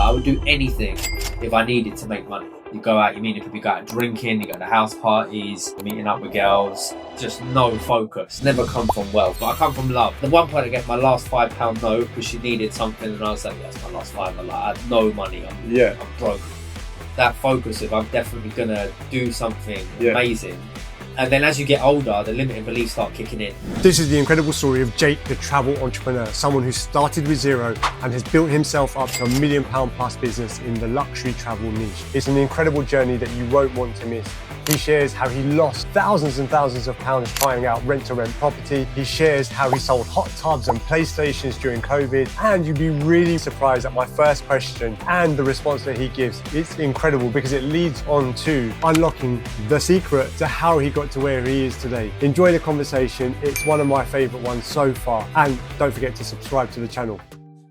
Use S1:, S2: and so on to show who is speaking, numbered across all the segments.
S1: I would do anything if I needed to make money. You go out, you meet people, you go out drinking, you go to house parties, meeting up with girls. Just no focus. Never come from wealth, but I come from love. The one point I gave my last £5 note because she needed something, and I was like, yeah, that's my last five. I had no money. I'm broke. That focus of I'm definitely gonna do something amazing. And then as you get older, the limiting beliefs start kicking in.
S2: This is the incredible story of Jake, the travel entrepreneur, someone who started with zero and has built himself up to £1 million plus business in the luxury travel niche. It's an incredible journey that you won't want to miss. He shares how he lost thousands and thousands of pounds trying out rent-to-rent property. He shares how he sold hot tubs and PlayStations during COVID. And you'd be really surprised at my first question and the response that he gives. It's incredible because it leads on to unlocking the secret to how he got to where he is today. Enjoy the conversation. It's one of my favorite ones so far. And don't forget to subscribe to the channel.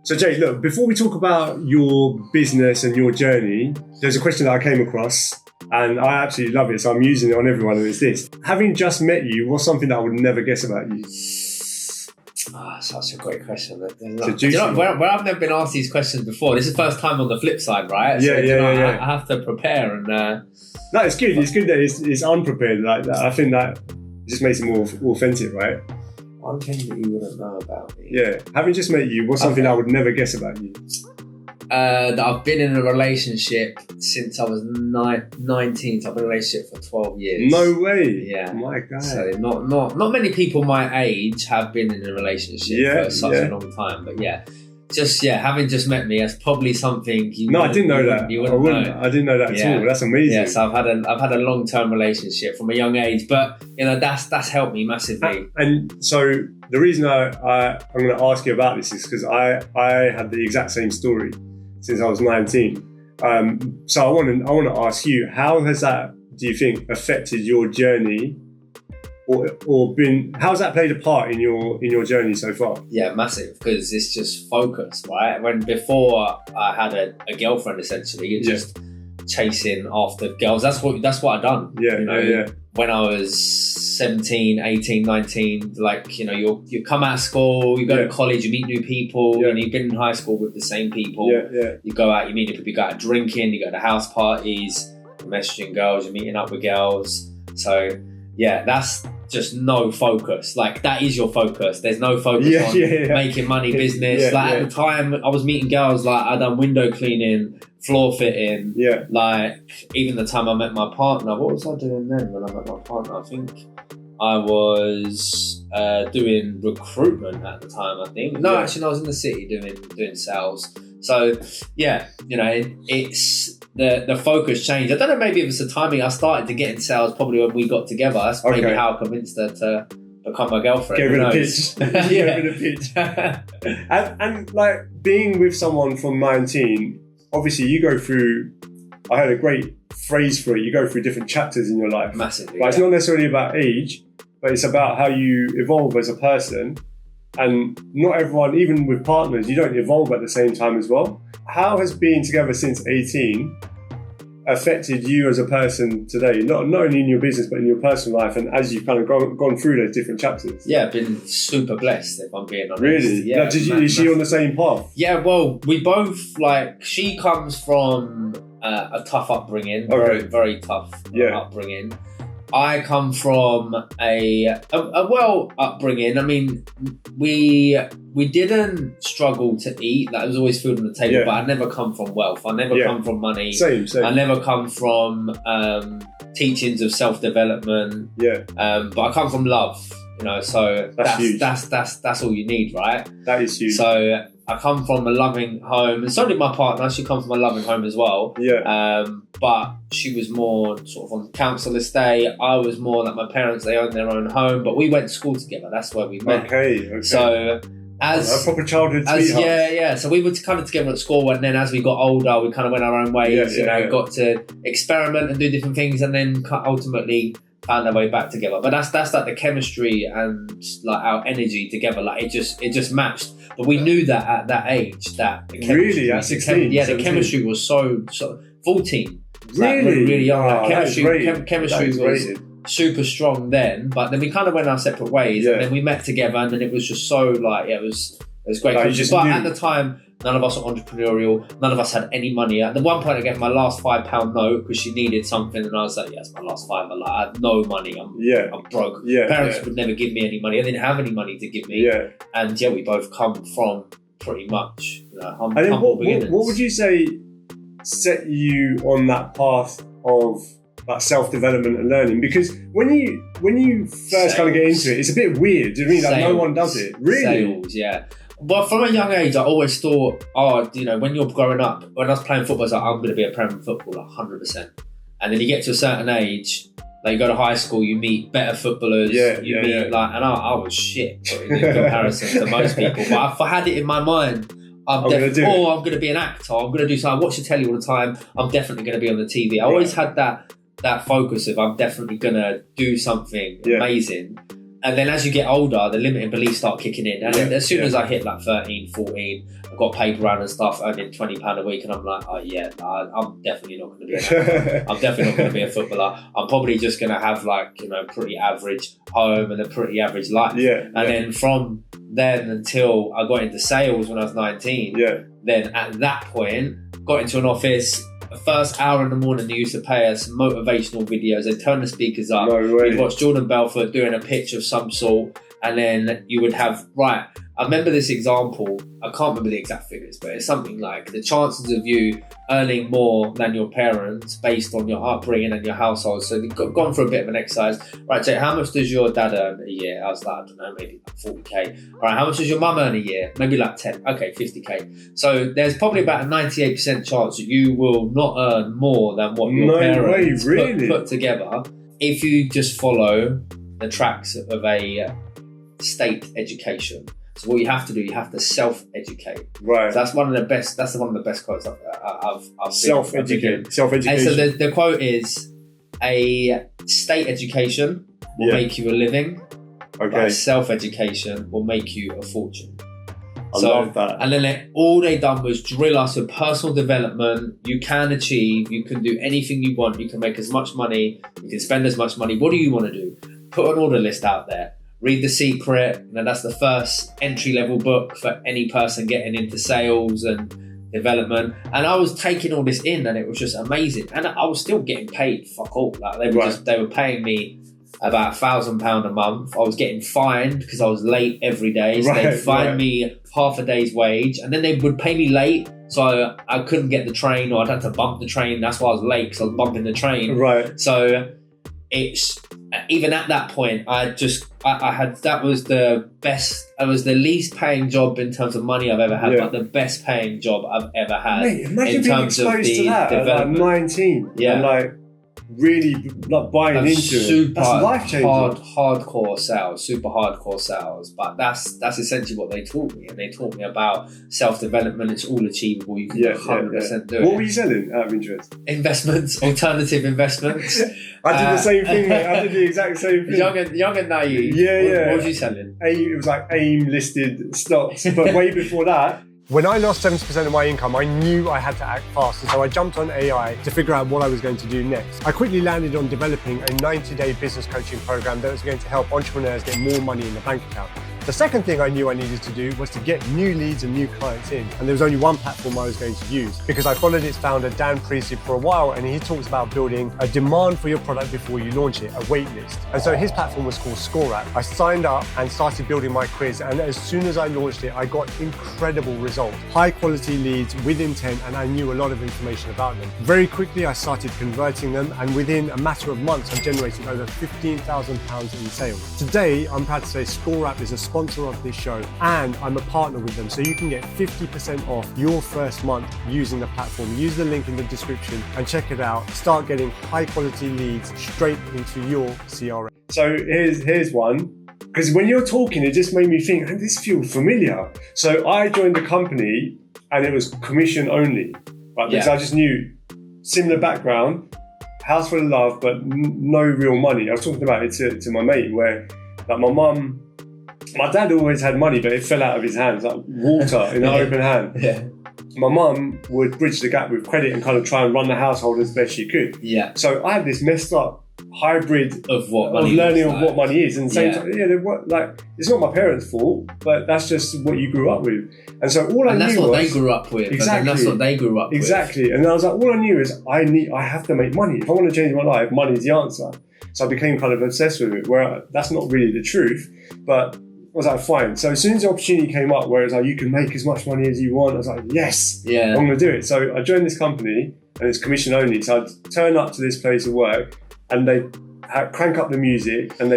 S2: So Jay, look, before we talk about your business and your journey, there's a question that I came across and I absolutely love it, so I'm using it on everyone, and it's this. Having just met you, what's something that I would never guess about you?
S1: Such a great question. Where I've never been asked these questions before. This is the first time on the flip side, right? So, I have to prepare and...
S2: No, it's good. It's good that it's unprepared like that. I think that just makes it more authentic, right?
S1: One thing that you wouldn't know about me.
S2: Yeah. Having just met you, what's something I would never guess about you?
S1: That I've been in a relationship since I was 19, so I've been in a relationship for 12 years.
S2: No way.
S1: Yeah.
S2: My God.
S1: So not many people my age have been in a relationship for such a long time, but having just met me, that's probably something
S2: I didn't know that.
S1: You wouldn't know.
S2: I didn't know that at all. That's amazing.
S1: Yeah, so I've had a long-term relationship from a young age, but that's helped me massively.
S2: And so the reason I'm going to ask you about this is because I had the exact same story since I was 19. So I want to ask you, how has that, do you think, affected your journey, or been? How's that played a part in your journey so far?
S1: Yeah, massive, because it's just focus, right? When before I had a girlfriend, essentially, you're just chasing after girls. That's what I done. When I was 17, 18, 19, you come out of school, you go to college, you meet new people, and you've been in high school with the same people. You go out, you meet people, you go out drinking, you go to house parties, you're messaging girls, you're meeting up with girls. So that's just no focus. Like, that is your focus. There's no focus on making money, business. At the time, I was meeting girls, I done window cleaning, floor fitting. Even the time I met my partner, what was I doing then when I met my partner? I think I was doing recruitment at the time, I think. No, actually, I was in the city doing sales. So, it's the focus changed. I don't know, maybe it was the timing. I started to get in sales probably when we got together. That's maybe how I convinced her to become my girlfriend.
S2: Gave her the pitch. And being with someone from 19, obviously you go through, I heard a great phrase for it, you go through different chapters in your life.
S1: Massively.
S2: But it's not necessarily about age, but it's about how you evolve as a person. And not everyone, even with partners, you don't evolve at the same time as well. How has being together since 18 affected you as a person today? Not only in your business, but in your personal life, and as you've kind of gone through those different chapters?
S1: Yeah, I've been super blessed, if I'm being honest.
S2: Really?
S1: Yeah.
S2: Is she on the same path?
S1: Yeah, well, we both, she comes from a tough upbringing, very, very tough upbringing. I come from a well upbringing. I mean, we didn't struggle to eat. That was always food on the table. But I never come from wealth. I never come from money.
S2: Same.
S1: I never come from teachings of self-development. But I come from love. So that's all you need, right?
S2: That is huge.
S1: So I come from a loving home, and so did my partner. She comes from a loving home as well. But she was more sort of on council estate. I was more like my parents, they owned their own home, but we went to school together. That's where we met.
S2: Okay.
S1: So as
S2: a proper childhood sweetheart.
S1: So we were kind of together at school, and then as we got older, we kind of went our own ways. Got to experiment and do different things, and then ultimately found our way back together. But that's like the chemistry and our energy together. It just matched. But we knew that at that age, that the chemistry,
S2: really at 16,
S1: the chemistry was so 14.
S2: Really,
S1: really young.
S2: Chemistry
S1: was super strong then. But then we kind of went our separate ways, and then we met together, and then it was just so it was great. But at the time, None of us are entrepreneurial. None of us had any money. At the one point, I gave my last £5 note because she needed something, and I was like, "Yes, my last five." But like, I had no money. I'm broke. Parents would never give me any money. I didn't have any money to give me. And we both come from pretty much humble beginnings.
S2: What would you say set you on that path of that self-development and learning? Because when you first kind of get into it, it's a bit weird. Do you mean like no one does it? Really?
S1: Sales, yeah. But from a young age, I always thought, when you're growing up, when I was playing football, I was like, I'm going to be a Premier footballer, 100%. And then you get to a certain age, like you go to high school, you meet better footballers. And I was shit in comparison to most people. But if I had it in my mind, I'm going to be an actor. I'm going to do something. I watch the telly all the time. I'm definitely going to be on the TV. I always had that focus of I'm definitely going to do something amazing. And then as you get older, the limiting beliefs start kicking in. And then as soon as I hit like 13, 14, I've got paper round and stuff, earning £20 a week. And I'm like, I'm definitely not going to be an actor. I'm definitely not going to be a footballer. I'm probably just going to have pretty average home and a pretty average life. Then from then until I got into sales when I was 19, then at that point, got into an office. The first hour in the morning, they used to pay us motivational videos. They'd turn the speakers up. We'd watch Jordan Belfort doing a pitch of some sort. And then you would have, I remember this example. I can't remember the exact figures, but it's something like the chances of you earning more than your parents based on your upbringing and your household. So they've gone for a bit of an exercise. Right, Jay, how much does your dad earn a year? I was like, I don't know, maybe like 40k. All right, how much does your mum earn a year? Maybe like 10. Okay, 50k. So there's probably about a 98% chance that you will not earn more than what your parents put together if you just follow the tracks of a state education. So what you have to do, you have to self-educate. Right. So that's one of the best. That's one of the best quotes I've
S2: self-educate.
S1: Self-education. And so the quote is, a state education will make you a living. Okay. But self-education will make you a fortune.
S2: I love that.
S1: And then all they done was drill us with personal development. You can achieve. You can do anything you want. You can make as much money. You can spend as much money. What do you want to do? Put an order list out there. Read The Secret. That's the first entry-level book for any person getting into sales and development. And I was taking all this in, and it was just amazing. And I was still getting paid fuck all. Like they were paying me about £1,000 a month. I was getting fined because I was late every day. So they'd fine me half a day's wage, and then they would pay me late. So I couldn't get the train, or I'd have to bump the train. That's why I was late, because I was bumping the train. Right. So it's even at that point, I had, that was the best. It was the least paying job in terms of money I've ever had, but the best paying job I've ever had.
S2: Mate, imagine in terms being exposed of the to that development. At like 19. Yeah. And really buying into it. That's life-changing.
S1: Hardcore sales, super hardcore sales. But that's essentially what they taught me. And they taught me about self-development. It's all achievable. You can 100% do it.
S2: What were you selling out of interest?
S1: Investments, alternative investments.
S2: I did the same thing, mate. I did the exact same thing.
S1: Young and naive. What was you selling?
S2: It was like AIM-listed stocks. But way before that, when I lost 70% of my income, I knew I had to act fast, and so I jumped on AI to figure out what I was going to do next. I quickly landed on developing a 90-day business coaching program that was going to help entrepreneurs get more money in the bank account. The second thing I knew I needed to do was to get new leads and new clients in, and there was only one platform I was going to use, because I followed its founder, Dan Priestley, for a while, and he talks about building a demand for your product before you launch it, a wait list. And so his platform was called ScoreApp. I signed up and started building my quiz, and as soon as I launched it, I got incredible results. High quality leads with intent, and I knew a lot of information about them. Very quickly, I started converting them, and within a matter of months, I've generated over £15,000 in sales. Today, I'm proud to say ScoreApp is a sponsor of this show, and I'm a partner with them, so you can get 50% off your first month using the platform. Use the link in the description and check it out. Start getting high quality leads straight into your CRM. So here's one. Because when you're talking, it just made me think, and this feels familiar. So I joined the company and it was commission only, right? Because I just knew similar background, house full of love, but no real money. I was talking about it to my mate, where like my dad always had money, but it fell out of his hands like water in an open hand. Yeah. My mum would bridge the gap with credit and kind of try and run the household as best she could. Yeah. So I had this messed up hybrid
S1: of what
S2: of learning of what money is, and same
S1: Yeah.
S2: time, like it's not my parents' fault, but that's just what you grew up with. And so all I knew
S1: that's
S2: was
S1: what they grew up with.
S2: exactly.
S1: And that's what they grew up with.
S2: Exactly. And I was like, all I knew is I have to make money. If I want to change my life, money is the answer. So I became kind of obsessed with it. Where that's not really the truth, but I was like, fine. So as soon as the opportunity came up, where it's like you can make as much money as you want, I was like, yes,
S1: yeah,
S2: I'm going to do it. So I joined this company, and it's commission only. So I'd turn up to this place of work, and they crank up the music, and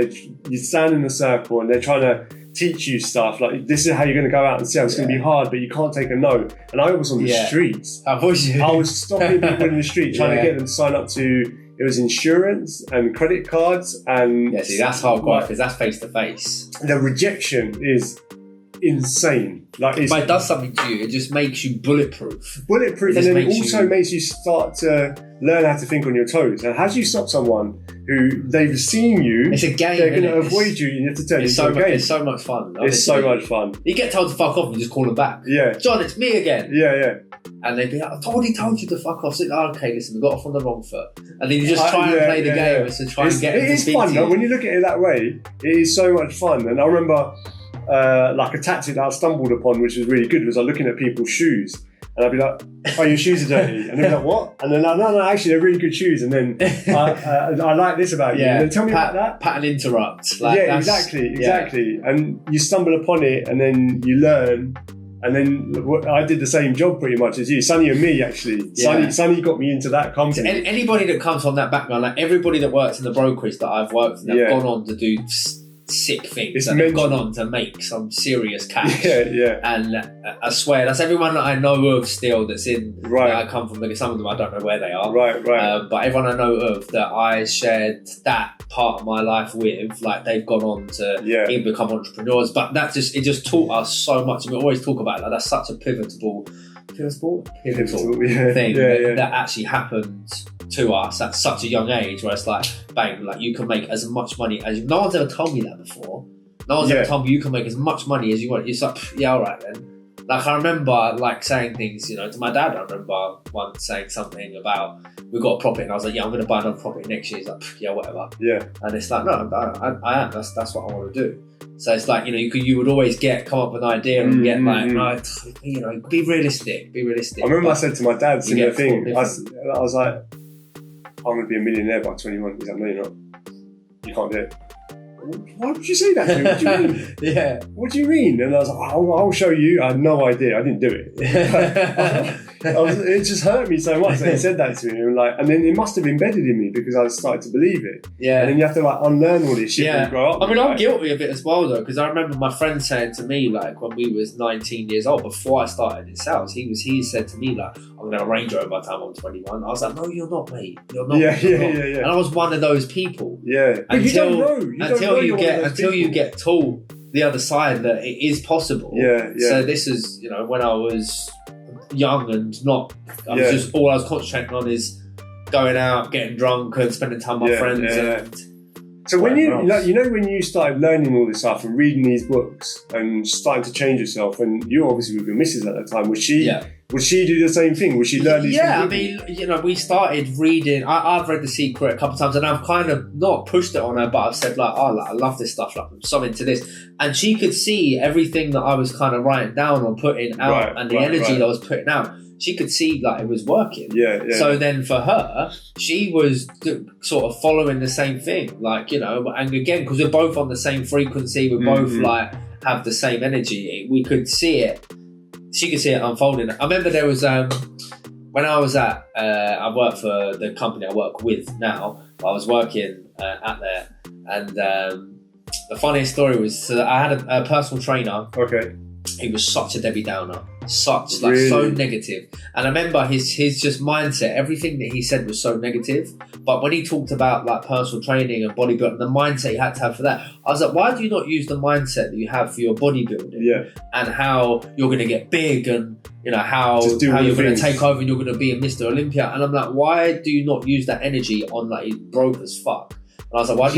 S2: you stand in a circle, and they're trying to teach you stuff like this is how you're going to go out and sell. It's going to be hard, but you can't take a no. And I was on the streets.
S1: I
S2: was stopping people in the street trying to get them to sign up to. It was insurance and credit cards and
S1: see, that's hardcore because that's face to face.
S2: The rejection is insane. Like,
S1: but it does something to you. It just makes you bulletproof.
S2: Bulletproof, and then it also makes you start to learn how to think on your toes. And how do you stop someone who they've seen you?
S1: It's a game.
S2: They're going to avoid you. You have to turn it into a game.
S1: It's so much fun. Honestly.
S2: It's so much fun.
S1: You get told to fuck off and you just call them back.
S2: Yeah,
S1: John, it's me again.
S2: Yeah.
S1: And they'd be like, I've already told you to fuck off. So, okay, listen, we got off on the wrong foot. And then you just try and play the game to try and get them to speak to you.
S2: It is fun. When you look at it that way, it is so much fun. And I remember like a tactic that I stumbled upon, which was really good, was I looking at people's shoes. And I'd be like, oh, your shoes are dirty. And they'd be like, what? And then, no, actually, they're really good shoes. And then I like this about you. And then tell me about that.
S1: Pat and interrupt.
S2: Exactly. And you stumble upon it, and then you learn. And then I did the same job pretty much as you. Sonny and me, actually.
S1: Yeah.
S2: Sonny got me into that company.
S1: So anybody that comes from that background, like everybody that works in the brokerage that I've worked in, they've gone on to do sick things. They've gone on to make some serious cash.
S2: Yeah.
S1: And I swear, that's everyone that I know of still that's in,
S2: right.
S1: that I come from. Like, some of them I don't know where they are.
S2: Right.
S1: But everyone I know of that I shared that part of my life with, like they've gone on to even become entrepreneurs. But it just taught us so much. And we always talk about it, like that's such a pivotal thing that actually happened to us at such a young age, where it's like, bang, like you can make as much money as you. No one's ever told me that before. No one's ever told me you can make as much money as you want. It's like, yeah, all right then. Like I remember like saying things, to my dad. I remember once saying something about we got a property, and I was like, yeah, I'm going to buy another property next year. He's like, yeah, whatever. Yeah. And it's like, no, I am. That's what I want to do. So it's like, you would always come up with an idea and get like, be realistic.
S2: I remember I said to my dad, similar thing. I was like, I'm going to be a millionaire by 21. He's like, no, you're not. You can't do it. Why would you say that to me? What do you mean?
S1: Yeah.
S2: What do you mean? And I was like, I'll show you. I had no idea. I didn't do it. It just hurt me so much that he said that to me. And then it must have embedded in me because I started to believe it. Yeah. And then you have to unlearn all this shit when you grow up.
S1: I mean, I'm guilty of it as well though, because I remember my friend saying to me, like when we was 19 years old, before I started in sales, he said to me like, I'm going to have a Range Rover by the time I'm 21. I was like, no, you're not, mate. You're not. Yeah. And I was one of those people.
S2: Yeah. Until
S1: you get taught the other side that it is possible.
S2: Yeah.
S1: So this is, when I was young and not, I was concentrating on is going out, getting drunk and spending time with my friends. And
S2: so when when you started learning all this stuff and reading these books and starting to change yourself, and you were obviously with your missus at that time, would she do the same thing? Would she learn these things?
S1: Yeah, I mean, we started reading. I've read The Secret a couple of times, and I've kind of not pushed it on her, but I've said like, I love this stuff, like I'm so into this, and she could see everything that I was kind of writing down or putting out, and the energy that I was putting out. She could see like it was working.
S2: Yeah.
S1: So then for her, she was sort of following the same thing, like, and again, because we're both on the same frequency, we both like have the same energy. We could see it. She could see it unfolding. I remember there was when I was I worked for the company I work with now. I was working at there, and the funniest story was I had a personal trainer.
S2: Okay.
S1: He was such a Debbie Downer, so negative. And I remember his just mindset. Everything that he said was so negative. But when he talked about like personal training and bodybuilding, the mindset he had to have for that, I was like, why do you not use the mindset that you have for your bodybuilding?
S2: Yeah.
S1: And how you're going to get big, and how you're going to take over and you're going to be a Mr. Olympia. And I'm like, why do you not use that energy on like he's broke as fuck? And I was like, why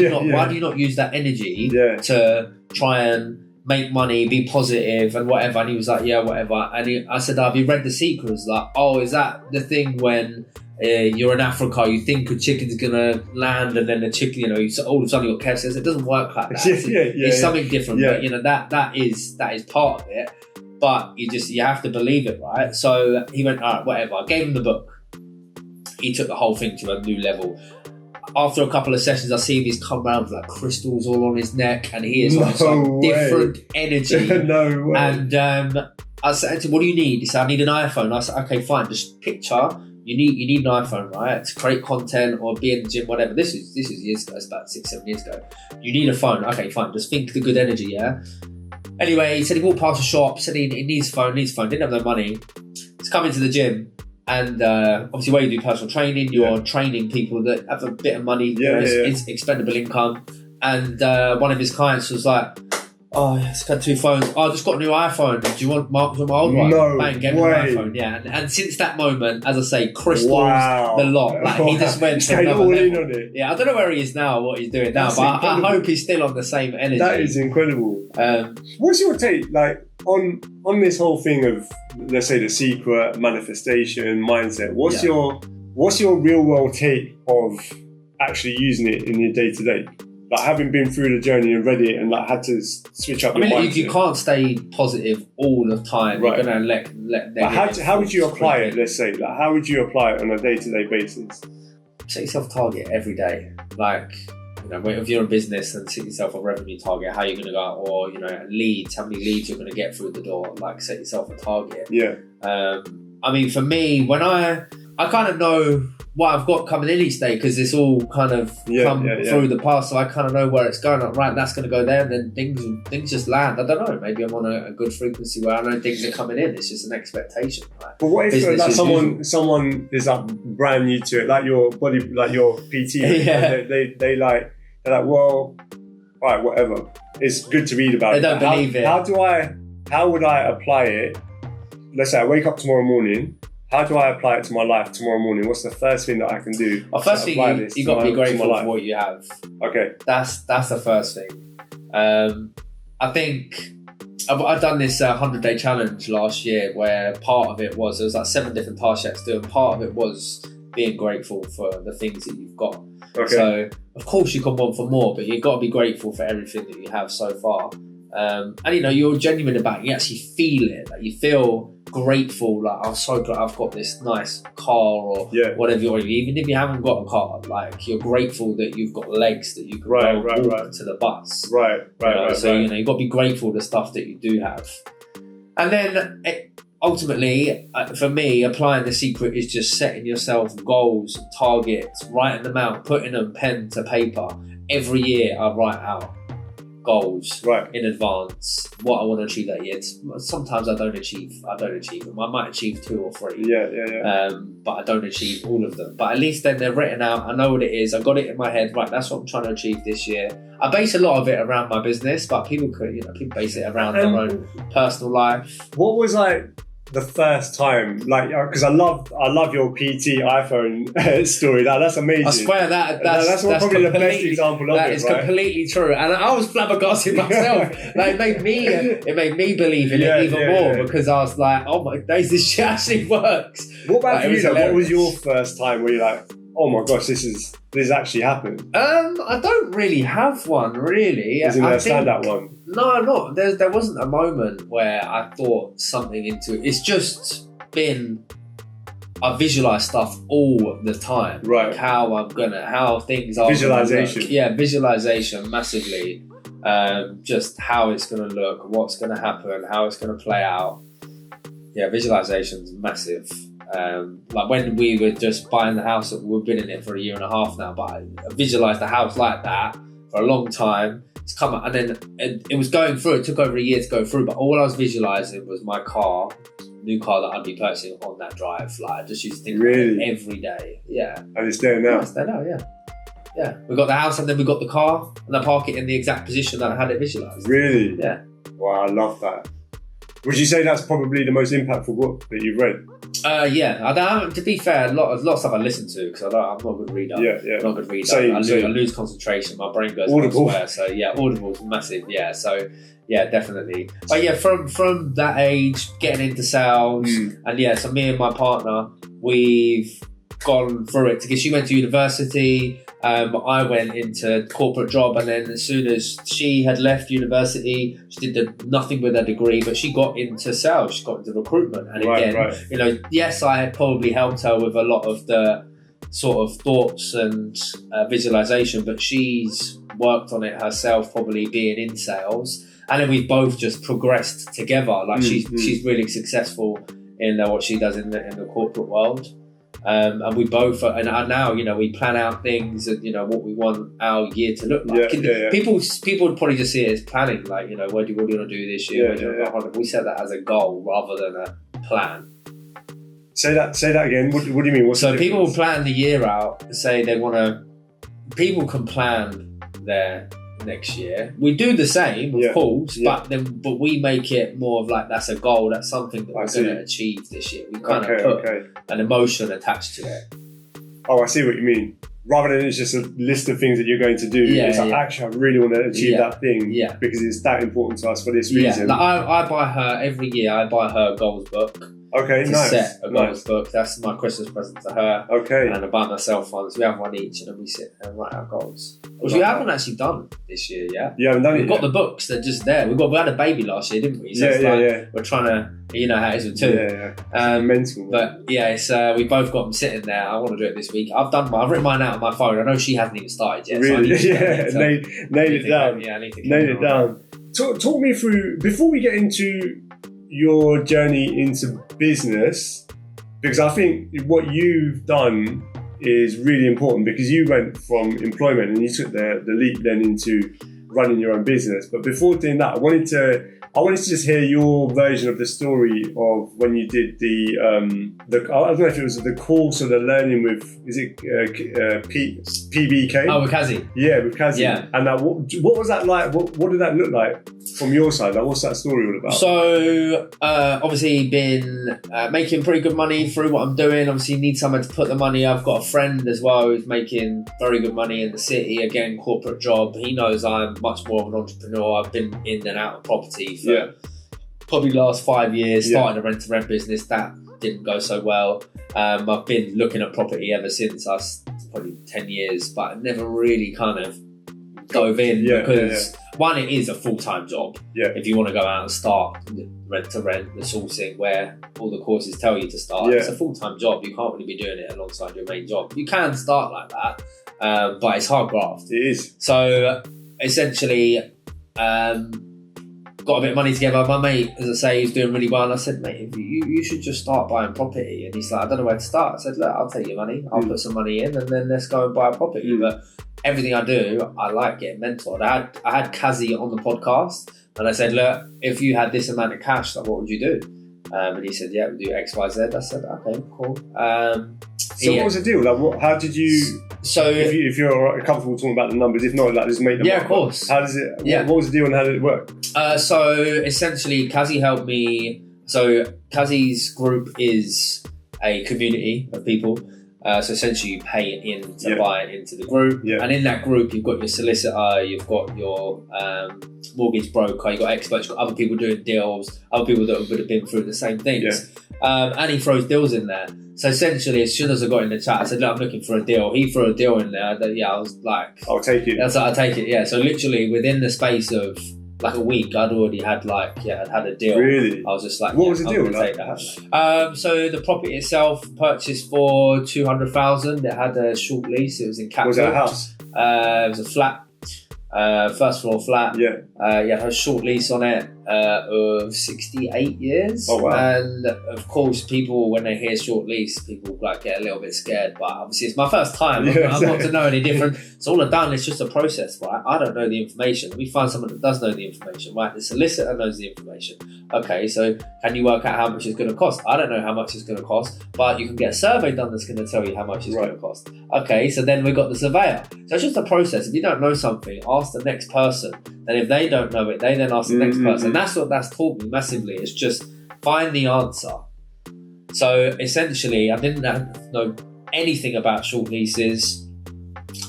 S1: do you not use that energy to try and make money, be positive and whatever. And he was like, yeah, whatever. And I said, have you read The Secret? He was like, oh, is that the thing when you're in Africa, you think a chicken's gonna land, and then the chicken, you know, all of a sudden you got KFC. It doesn't work like that. It's something different. Yeah. But you know, that is part of it. But you have to believe it, right? So he went, all right, whatever. I gave him the book. He took the whole thing to a new level. After a couple of sessions, I see he's come around with like crystals all on his neck, and he is like some different energy.
S2: No way.
S1: And I said to him, what do you need? He said, I need an iPhone. I said, okay, fine. Just picture. You need an iPhone, right? To create content or be in the gym, whatever. This is years ago. It's about 6-7 years ago. You need a phone. Okay, fine. Just think the good energy, yeah? Anyway, he said he walked past the shop, said he needs a phone, didn't have no money. He's come into the gym, and obviously where you do personal training, you're training people that have a bit of money, it's expendable income. And one of his clients was like, oh, he's got 2 phones. Oh, I just got a new iPhone. Do you want my old one?
S2: No
S1: Bang, gave me an iPhone. Yeah, and since that moment, as I say, crystals, the lot. Like he just went to another level. On it. Yeah, I don't know where he is now, or what he's doing now, but I hope he's still on the same energy.
S2: That is incredible. What's your take, like, on this whole thing of, let's say, The Secret, manifestation, mindset? What's your real world take of actually using it in your day to day? Like, having been through the journey and read it and like had to switch up your mindset.
S1: You can't stay positive all the time. Right. You're going to let
S2: how would you apply it, let's say? Like, how would you apply it on a day-to-day basis?
S1: Set yourself a target every day. Like, you know, if you're in business, and set yourself a revenue target, how you're going to go, or, you know, leads, how many leads you're going to get through the door. Like, set yourself a target.
S2: Yeah.
S1: I mean, for me, when I kind of know what I've got coming in each day, because it's all kind of come through the past, so I kind of know where it's going. Like, right, that's going to go there, and then things just land. I don't know. Maybe I'm on a good frequency where I know things are coming in. It's just an expectation. Right?
S2: But what if like someone is like brand new to it, like your body, like your PT? They're like, well, all right, whatever. It's good to read about.
S1: They don't believe it.
S2: How would I apply it? Let's say I wake up tomorrow morning. How do I apply it to my life tomorrow morning? What's the first thing that I can do?
S1: Well, first thing, you got to be grateful for what you have.
S2: Okay.
S1: That's the first thing. I think I've done this 100-day challenge last year, where part of it was, there was like 7 different tasks you had to do, and part of it was being grateful for the things that you've got. Okay. So, of course, you can want for more, but you've got to be grateful for everything that you have so far. And, you know, you're genuine about it. You actually feel it. Like, you feel grateful, like, I'm so glad I've got this nice car, or whatever you're, even if you haven't got a car, like, you're grateful that you've got legs that you can walk to the bus. So you know, you've got to be grateful for the stuff that you do have. And then ultimately, for me, applying The Secret is just setting yourself goals, targets, writing them out, putting them pen to paper. Every year I write out goals in advance, what I want to achieve that year. Sometimes I don't achieve them. I might achieve 2 or 3, but I don't achieve all of them. But at least then they're written out. I know what it is. I got it in my head. Right, that's what I'm trying to achieve this year. I base a lot of it around my business, but people base it around their own personal life.
S2: What was like the first time, like, because I love your PT iPhone story. That's amazing.
S1: I swear that's
S2: probably the best example of it. That
S1: is completely true, and I was flabbergasted myself. Like, it made me believe in it even more, because I was like, oh my days, this shit actually works.
S2: What about you? What was your first time where you're like, oh my gosh, this actually happened?
S1: I don't really have one, really.
S2: Isn't there a standout one?
S1: No, there wasn't a moment where I thought something into it. It's just been, I visualize stuff all the time.
S2: Right.
S1: Like how things are.
S2: Visualization.
S1: Visualization massively. Just how it's going to look, what's going to happen, how it's going to play out. Yeah, visualization's massive. Like when we were just buying the house, we've been in it for 1.5 years now, but I visualised the house like that for a long time. It's come out, and then it was going through. It took over 1 year to go through, but all I was visualising was my car, new car that I'd be purchasing on that drive. Like, I just used to think about it every day. Yeah.
S2: And it's there now?
S1: It's there now, yeah. Yeah. We got the house, and then we got the car, and I park it in the exact position that I had it visualised.
S2: Really?
S1: Yeah.
S2: Wow, I love that. Would you say that's probably the most impactful book that you've read?
S1: Yeah. To be fair, a lot of stuff I listen to, because I'm not a good reader.
S2: Yeah.
S1: I'm not a good reader. I lose concentration. My brain goes elsewhere. So yeah, Audible's massive. Yeah. So Yeah, definitely. But yeah, from that age, getting into sales, and yeah, so me and my partner, we've gone through it because she went to university. I went into corporate job, and then as soon as she had left university, she did nothing with her degree, but she got into sales, she got into recruitment. And again, yes, I had probably helped her with a lot of the sort of thoughts and visualization, but she's worked on it herself, probably being in sales. And then we've both just progressed together. Like she's really successful in what she does in the corporate world. And we both, and now, we plan out things and, what we want our year to look like. People would probably just see it as planning, like, what do you want to do this year? We set that as a goal rather than a plan.
S2: Say that again. What do you mean?
S1: So people will plan the year out and say they want to, people can plan their next year. We do the same, of course, but we make it more of like, that's a goal, that's something that we're going to achieve this year. We kind of put an emotion attached to it.
S2: Oh, I see what you mean. Rather than it's just a list of things that you're going to do, it's like, actually, I really want to achieve that thing because it's that important to us for this reason.
S1: Like I buy her, every year, I buy her a goals book.
S2: Okay, nice.
S1: Set a goals book. That's my Christmas present to her.
S2: Okay.
S1: And I buy myself one. So we have one each, and then we sit and write our goals. Which we haven't actually done this year yet.
S2: Yeah, haven't done it
S1: We've got the books, they're just there. We had a baby last year, didn't we? So we're trying to, you know how it is with two.
S2: Mental.
S1: But yeah, it's we both got them sitting there. I want to do it this week. I've written mine out on my phone. I know she hasn't even started yet.
S2: Really?
S1: So
S2: nail it down. Nail it down. Talk me through, before we get into your journey into business, because I think what you've done is really important, because you went from employment and you took the leap then into running your own business. But before doing that, I wanted to just hear your version of the story of when you did the I don't know if it was the course or the learning with, is it PBK?
S1: Oh, with Kazi.
S2: Yeah, with Kazi.
S1: Yeah.
S2: And what was that like? What did that look like from your side? Like, what's that story all about?
S1: So obviously been making pretty good money through what I'm doing. Obviously need somewhere to put the money. I've got a friend as well who's making very good money in the city. Again, corporate job. He knows I'm much more of an entrepreneur. I've been in and out of property for probably last 5 years. Started a rent-to-rent business that didn't go so well. I've been looking at property ever since. Probably 10 years, but I never really kind of dove in because one, it is a full-time job. If you want to go out and start rent-to-rent, the sourcing where all the courses tell you to start, it's a full-time job. You can't really be doing it alongside your main job. You can start like that, but it's hard graft.
S2: It is.
S1: So essentially, got a bit of money together. My mate, as I say, he's doing really well. And I said, mate, you should just start buying property. And he's like, I don't know where to start. I said, look, I'll take your money. I'll put some money in and then let's go and buy a property. But everything I do, I like getting mentored. I had Kazi on the podcast and I said, look, if you had this amount of cash, like, what would you do? And he said, yeah, we'll do X, Y, Z. I said, okay, cool.
S2: So what was the deal? Like, how did you... So if you're comfortable talking about the numbers, if not, like, just make them up.
S1: Of course.
S2: How does it... What was the deal and how did it work?
S1: So essentially, Kazi helped me... So Kazi's group is a community of people. So essentially, you pay in to buy into the group. And in that group, you've got your solicitor, you've got your mortgage broker, you've got experts, you've got other people doing deals, other people that would have been through the same things. And he throws deals in there. So essentially, as soon as I got in the chat, I said, look, I'm looking for a deal. He threw a deal in there that, I was like...
S2: I'll take it.
S1: That's like, I'll take it, yeah. So literally, within the space of like a week, I'd already had I'd had a deal.
S2: Really?
S1: I was just like,
S2: what was the deal?
S1: Take that. So the property itself purchased for $200,000. It had a short lease. It was in Catford.
S2: Was it a house?
S1: It was a flat. First floor flat. It had a short lease on it of 68 years.
S2: Oh, wow.
S1: And of course, people, when they hear short lease, people like get a little bit scared. But obviously, it's my first time. I'm not to know any different. It's all I've done. It's just a process, right? I don't know the information. We find someone that does know the information, right? The solicitor knows the information. Okay, so can you work out how much it's going to cost? I don't know how much it's going to cost, but you can get a survey done that's going to tell you how much it's going to cost. Okay, so then we've got the surveyor. So it's just a process. If you don't know something, ask the next person. Then if they don't know it, they then ask the next person. That's what that's taught me massively. It's just find the answer. So essentially, I didn't know anything about short leases.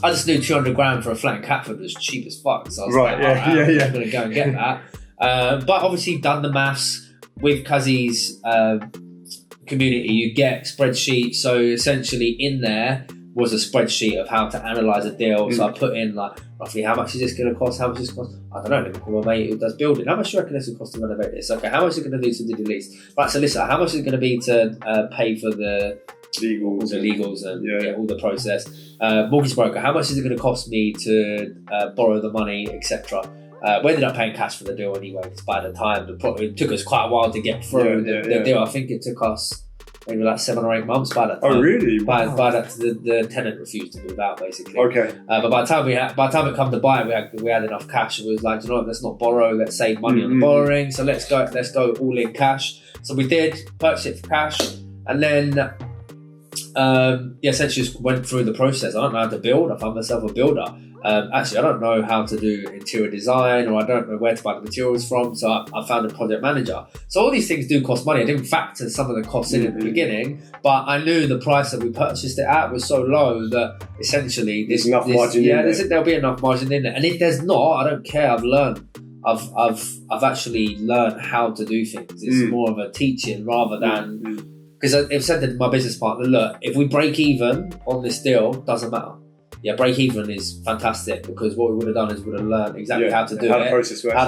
S1: I just knew 200 grand for a flat in Catford was cheap as fuck. So I was I'm going to go and get that. But obviously done the maths with Kazi's community. You get spreadsheets. So essentially in there was a spreadsheet of how to analyse a deal. So I put in like roughly how much is this going to cost? How much is this cost? I don't know. Let me call my mate who does building. How much do you reckon this will cost to renovate this? Okay, how much is it going to do to do the lease? Right, so listen, how much is it going to be to pay for the legals and all the process? Mortgage broker, how much is it going to cost me to borrow the money, etc.? We ended up paying cash for the deal anyway, because by the time it took us quite a while to get through the deal. I think it took us maybe like 7 or 8 months by that time.
S2: Oh, really?
S1: By that, the tenant refused to move out, basically.
S2: Okay.
S1: But by the time it come to buy it, we had enough cash. It was like, you know what, let's not borrow. Let's save money on the borrowing. So let's go all in cash. So we did purchase it for cash, and then essentially just went through the process. I don't know how to build. I found myself a builder. Actually, I don't know how to do interior design, or I don't know where to buy the materials from, so I found a project manager. So all these things do cost money. I didn't factor some of the costs in at the beginning, but I knew the price that we purchased it at was so low that essentially there's enough margin in there. There'll be enough margin in there. And if there's not, I don't care. I've learned. I've actually learned how to do things. It's more of a teaching rather than... Because I've said to my business partner, look, if we break even on this deal, doesn't matter. Yeah, break even is fantastic, because what we would have done is we would have learned exactly how to do
S2: how the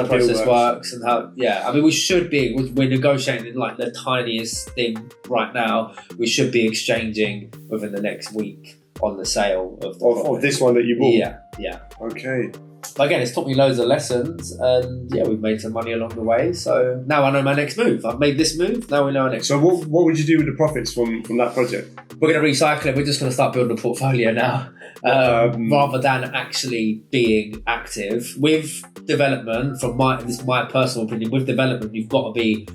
S2: process
S1: works, and how. Yeah, I mean, we're negotiating like the tiniest thing right now. We should be exchanging within the next week on the sale of
S2: this one that you bought.
S1: Yeah.
S2: Okay.
S1: But again, it's taught me loads of lessons, and we've made some money along the way. So now I know my next move. I've made this move. Now we know our next.
S2: So what would you do with the profits from that project?
S1: We're going to recycle it. We're just going to start building a portfolio now, rather than actually being active with development. From my personal opinion, with development, you've got to be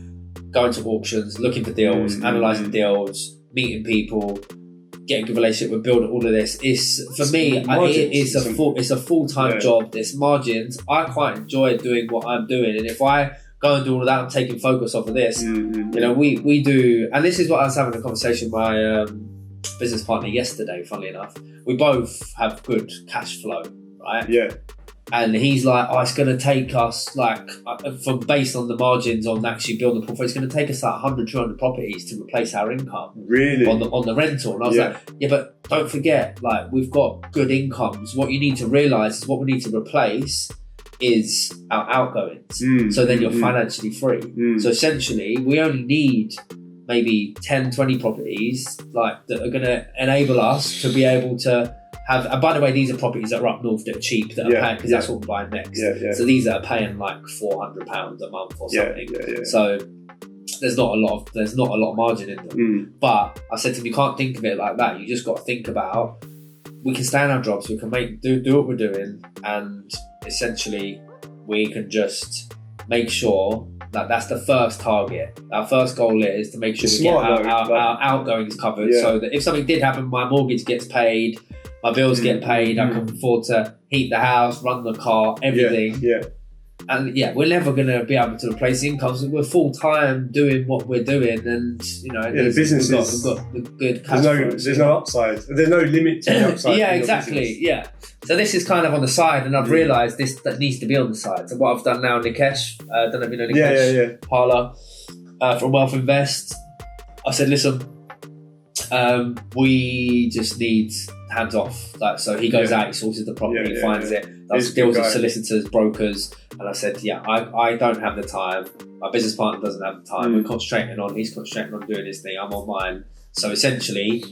S1: going to auctions, looking for deals, analysing deals, meeting people, getting a good relationship with building. All of this is, for me, it's a full-time job. There's margins. I quite enjoy doing what I'm doing, and if I go and do all of that, I'm taking focus off of this. We do, and this is what I was having a conversation with my business partner yesterday, funnily enough. We both have good cash flow, right?
S2: Yeah.
S1: And he's like, it's going to take us, like, based on the margins on actually building the portfolio, it's going to take us like 100, 200 properties to replace our income.
S2: Really?
S1: On the rental. And I was like, but don't forget, like, we've got good incomes. What you need to realise is what we need to replace is our outgoings. So then you're financially free. So essentially, we only need maybe 10, 20 properties like that are going to enable us to be able to have, and by the way, these are properties that are up north that are cheap, that are paying, because that's what we're buying next. So these are paying like £400 a month or something. So there's not a lot of margin in them. But I said to him, you can't think of it like that. You just got to think about, we can stay in our jobs, we can do what we're doing, and essentially we can just make sure that that's the first target. Our first goal is to make sure we get our outgoings covered, so that if something did happen, my mortgage gets paid, my bills get paid, I can afford to heat the house, run the car, everything. And we're never going to be able to replace the incomes. We're full time doing what we're doing, and
S2: the business
S1: we've got the good cash flow.
S2: There's no upside. There's no limit to the upside.
S1: Exactly. So this is kind of on the side, and I've realised that needs to be on the side. So what I've done now, Nikesh, I don't know if you know Nikesh, Parla, from Wealth Invest, I said, listen, we just need hands off. Like, so he goes out, he sources the property, he finds it, does deals with solicitors, brokers, and I said, I don't have the time. My business partner doesn't have the time. He's concentrating on doing his thing. I'm on mine. So essentially,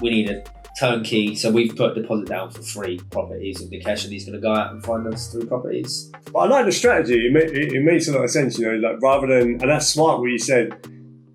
S1: we need a turnkey. So we've put a deposit down for 3 properties with Nikesh, and he's going to go out and find us 3 properties.
S2: But I like the strategy. It makes a lot of sense, like rather than, and that's smart what you said,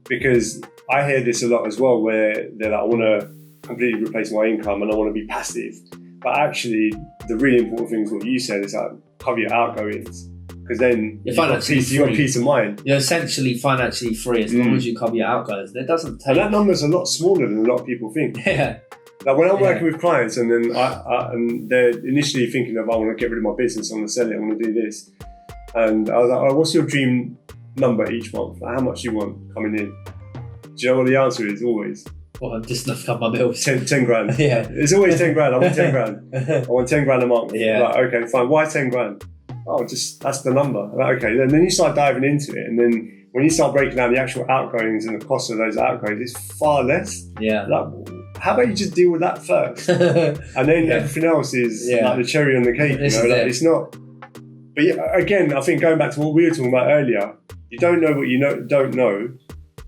S2: because I hear this a lot as well, where they're like, I want to completely replace my income and I want to be passive. But actually, the really important thing is what you said, is like cover your outgoings, because then you've got peace of mind. You're
S1: essentially financially free as long as you cover your outgoings. It doesn't take.
S2: And that number's a lot smaller than a lot of people think. Like when I'm working with clients, and then and they're initially thinking of, I want to get rid of my business, I want to sell it, I want to do this, and I was like, what's your dream number each month? Like, how much do you want coming in? Do you know what the answer is always?
S1: Well, I'm just enough to cover my bills.
S2: 10 grand. It's always 10 grand. I want 10 grand. I want 10 grand a month. Like, okay, fine. Why 10 grand? oh, just that's the number. Like, okay, and then you start diving into it, and then when you start breaking down the actual outgoings and the cost of those outgoings, it's far less.
S1: Yeah.
S2: Like, how about you just deal with that first, and then everything else is like the cherry on the cake. It's not. But again, I think going back to what we were talking about earlier, you don't know what you don't know,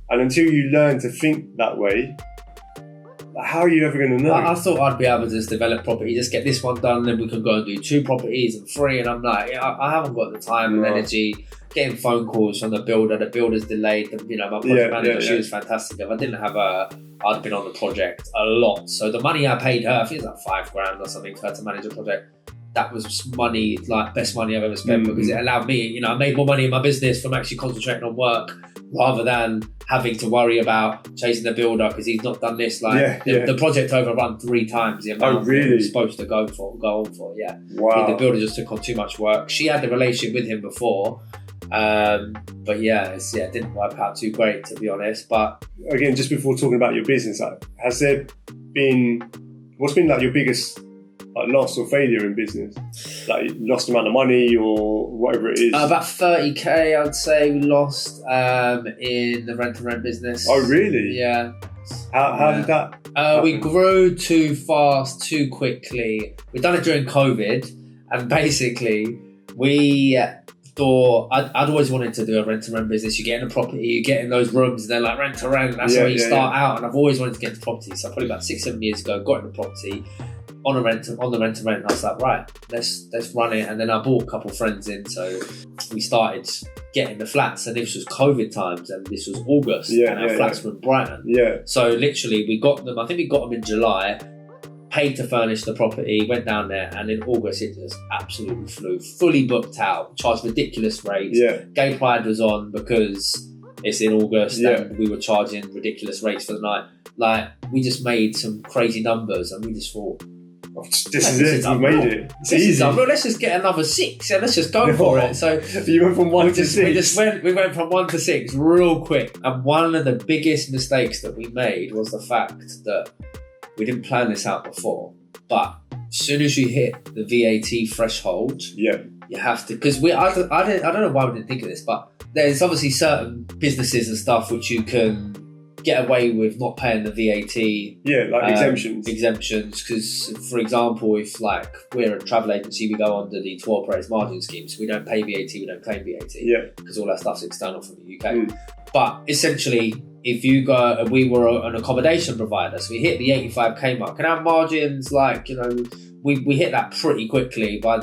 S2: and until you learn to think that way, how are you ever going to know?
S1: I thought I'd be able to just develop property, just get this one done, then we can go and do 2 properties and 3. And I'm like, I haven't got the time and energy. Getting phone calls from the builder's delayed. My project manager, she was fantastic. If I didn't have her, I'd been on the project a lot. So the money I paid her, I think it was like $5,000 or something for her to manage a project. That was money, like best money I've ever spent, because it allowed me, I made more money in my business from actually concentrating on work rather than having to worry about chasing the builder because he's not done this. The project overrun 3 times the amount it was supposed to go on for.
S2: Wow.
S1: The builder just took on too much work. She had the relationship with him before, but it didn't work out too great, to be honest. But
S2: again, just before talking about your business, what's been like your biggest loss or failure in business? Like lost amount of money or whatever it is?
S1: About 30k, I'd say we lost in the rent-to-rent business.
S2: Oh, really?
S1: Yeah.
S2: How did that happen?
S1: We grew too fast, too quickly. We'd done it during COVID, and basically we thought I'd always wanted to do a rent-to-rent business. You get in a property, you get in those rooms, and they're like rent-to-rent. That's how you start out. And I've always wanted to get into property. So probably about 6-7 years ago, got into property. On the rent-to-rent, I was like, right, let's run it. And then I brought a couple of friends in, so we started getting the flats. And this was COVID times, and this was August, and our flats were in Brighton.
S2: Yeah.
S1: So literally, we got them. I think we got them in July. Paid to furnish the property, went down there, and in August it just absolutely flew. Fully booked out, charged ridiculous rates.
S2: Yeah.
S1: Gay Pride was on because it's in August, and we were charging ridiculous rates for the night. Like, we just made some crazy numbers, and we just thought,
S2: this is it, you made it. It's easy.
S1: Let's just get another 6 and let's just go for it. So
S2: you went from 1 to 6.
S1: We went from 1 to 6 real quick. And one of the biggest mistakes that we made was the fact that we didn't plan this out before. But as soon as you hit the VAT threshold, you have to, because I don't know why we didn't think of this, but there's obviously certain businesses and stuff which you can get away with not paying the VAT. Exemptions, because for example, if like we're a travel agency, we go under the 12 operator's margin scheme, so we don't pay VAT, we don't claim VAT, because all that stuff's external from the UK. But essentially, if you go, we were an accommodation provider, so we hit the 85k mark, and our margins, like, we hit that pretty quickly by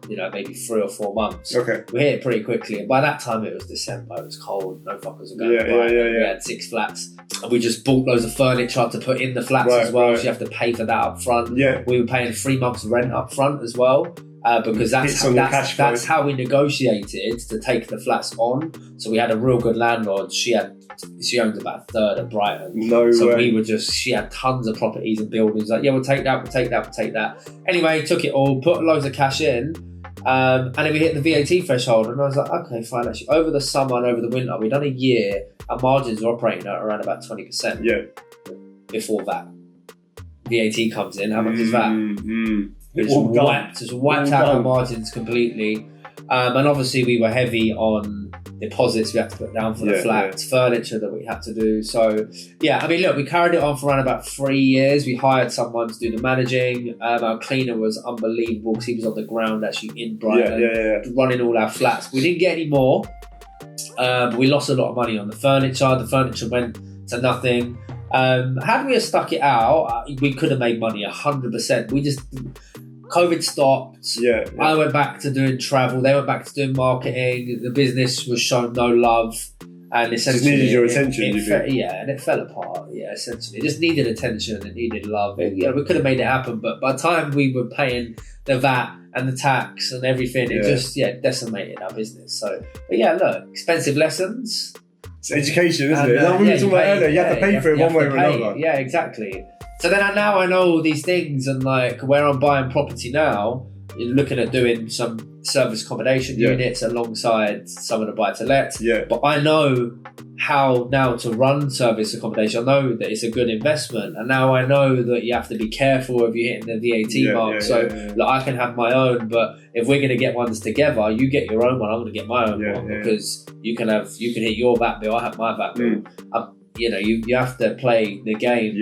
S1: maybe 3 or 4 months.
S2: Okay.
S1: We hit it pretty quickly, and by that time it was December, it was cold, no fuckers were going. We had 6 flats, and we just bought loads of furniture to put in the flats as well. So you have to pay for that up front. We were paying 3 months rent up front as well. Because that's how we negotiated to take the flats on. So we had a real good landlord. She owns about a third of Brighton. She had tons of properties and buildings. Like, we'll take that. Anyway, took it all, put loads of cash in, and then we hit the VAT threshold. And I was like, okay, fine. Actually, over the summer and over the winter, we've done a year. Our margins were operating at around about 20%. Before that, VAT comes in. How much is that? It's wiped out our margins completely. And obviously we were heavy on deposits we had to put down for the flats, furniture that we had to do. So we carried it on for around about 3 years. We hired someone to do the managing. Our cleaner was unbelievable because he was on the ground actually in Brighton, running all our flats. We didn't get any more, but we lost a lot of money on the furniture. The furniture went to nothing. Had we have stuck it out, we could have made money 100%. COVID stopped. I went back to doing travel. They went back to doing marketing. The business was shown no love, and essentially
S2: just needed your attention.
S1: And it fell apart. Essentially, it just needed attention. It needed love. We could have made it happen, but by the time we were paying the VAT and the tax and everything, it just decimated our business. So, expensive lessons.
S2: It's education, isn't it? Like we were talking about earlier, you have to pay for it one way or another.
S1: Yeah, exactly. So then I know all these things, and like where I'm buying property now, looking at doing some service accommodation units alongside some of the buy-to-lets.
S2: Yeah.
S1: But I know how now to run service accommodation. I know that it's a good investment, and now I know that you have to be careful if you're hitting the VAT mark. Like, I can have my own, but if we're going to get ones together, you get your own one, I'm going to get my own one, because you can hit your VAT bill, I have my VAT bill. You have to play the game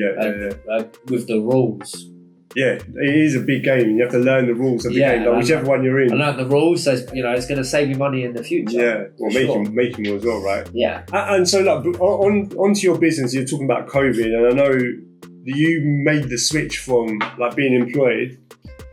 S1: with the rules.
S2: Yeah, it is a big game, and you have to learn the rules of the game, like whichever one you're in.
S1: I learn the rules, so it's going to save you money in the future.
S2: Yeah, well, making more as well, right?
S1: Yeah.
S2: And so, like, onto your business, you're talking about COVID, and I know you made the switch from like being employed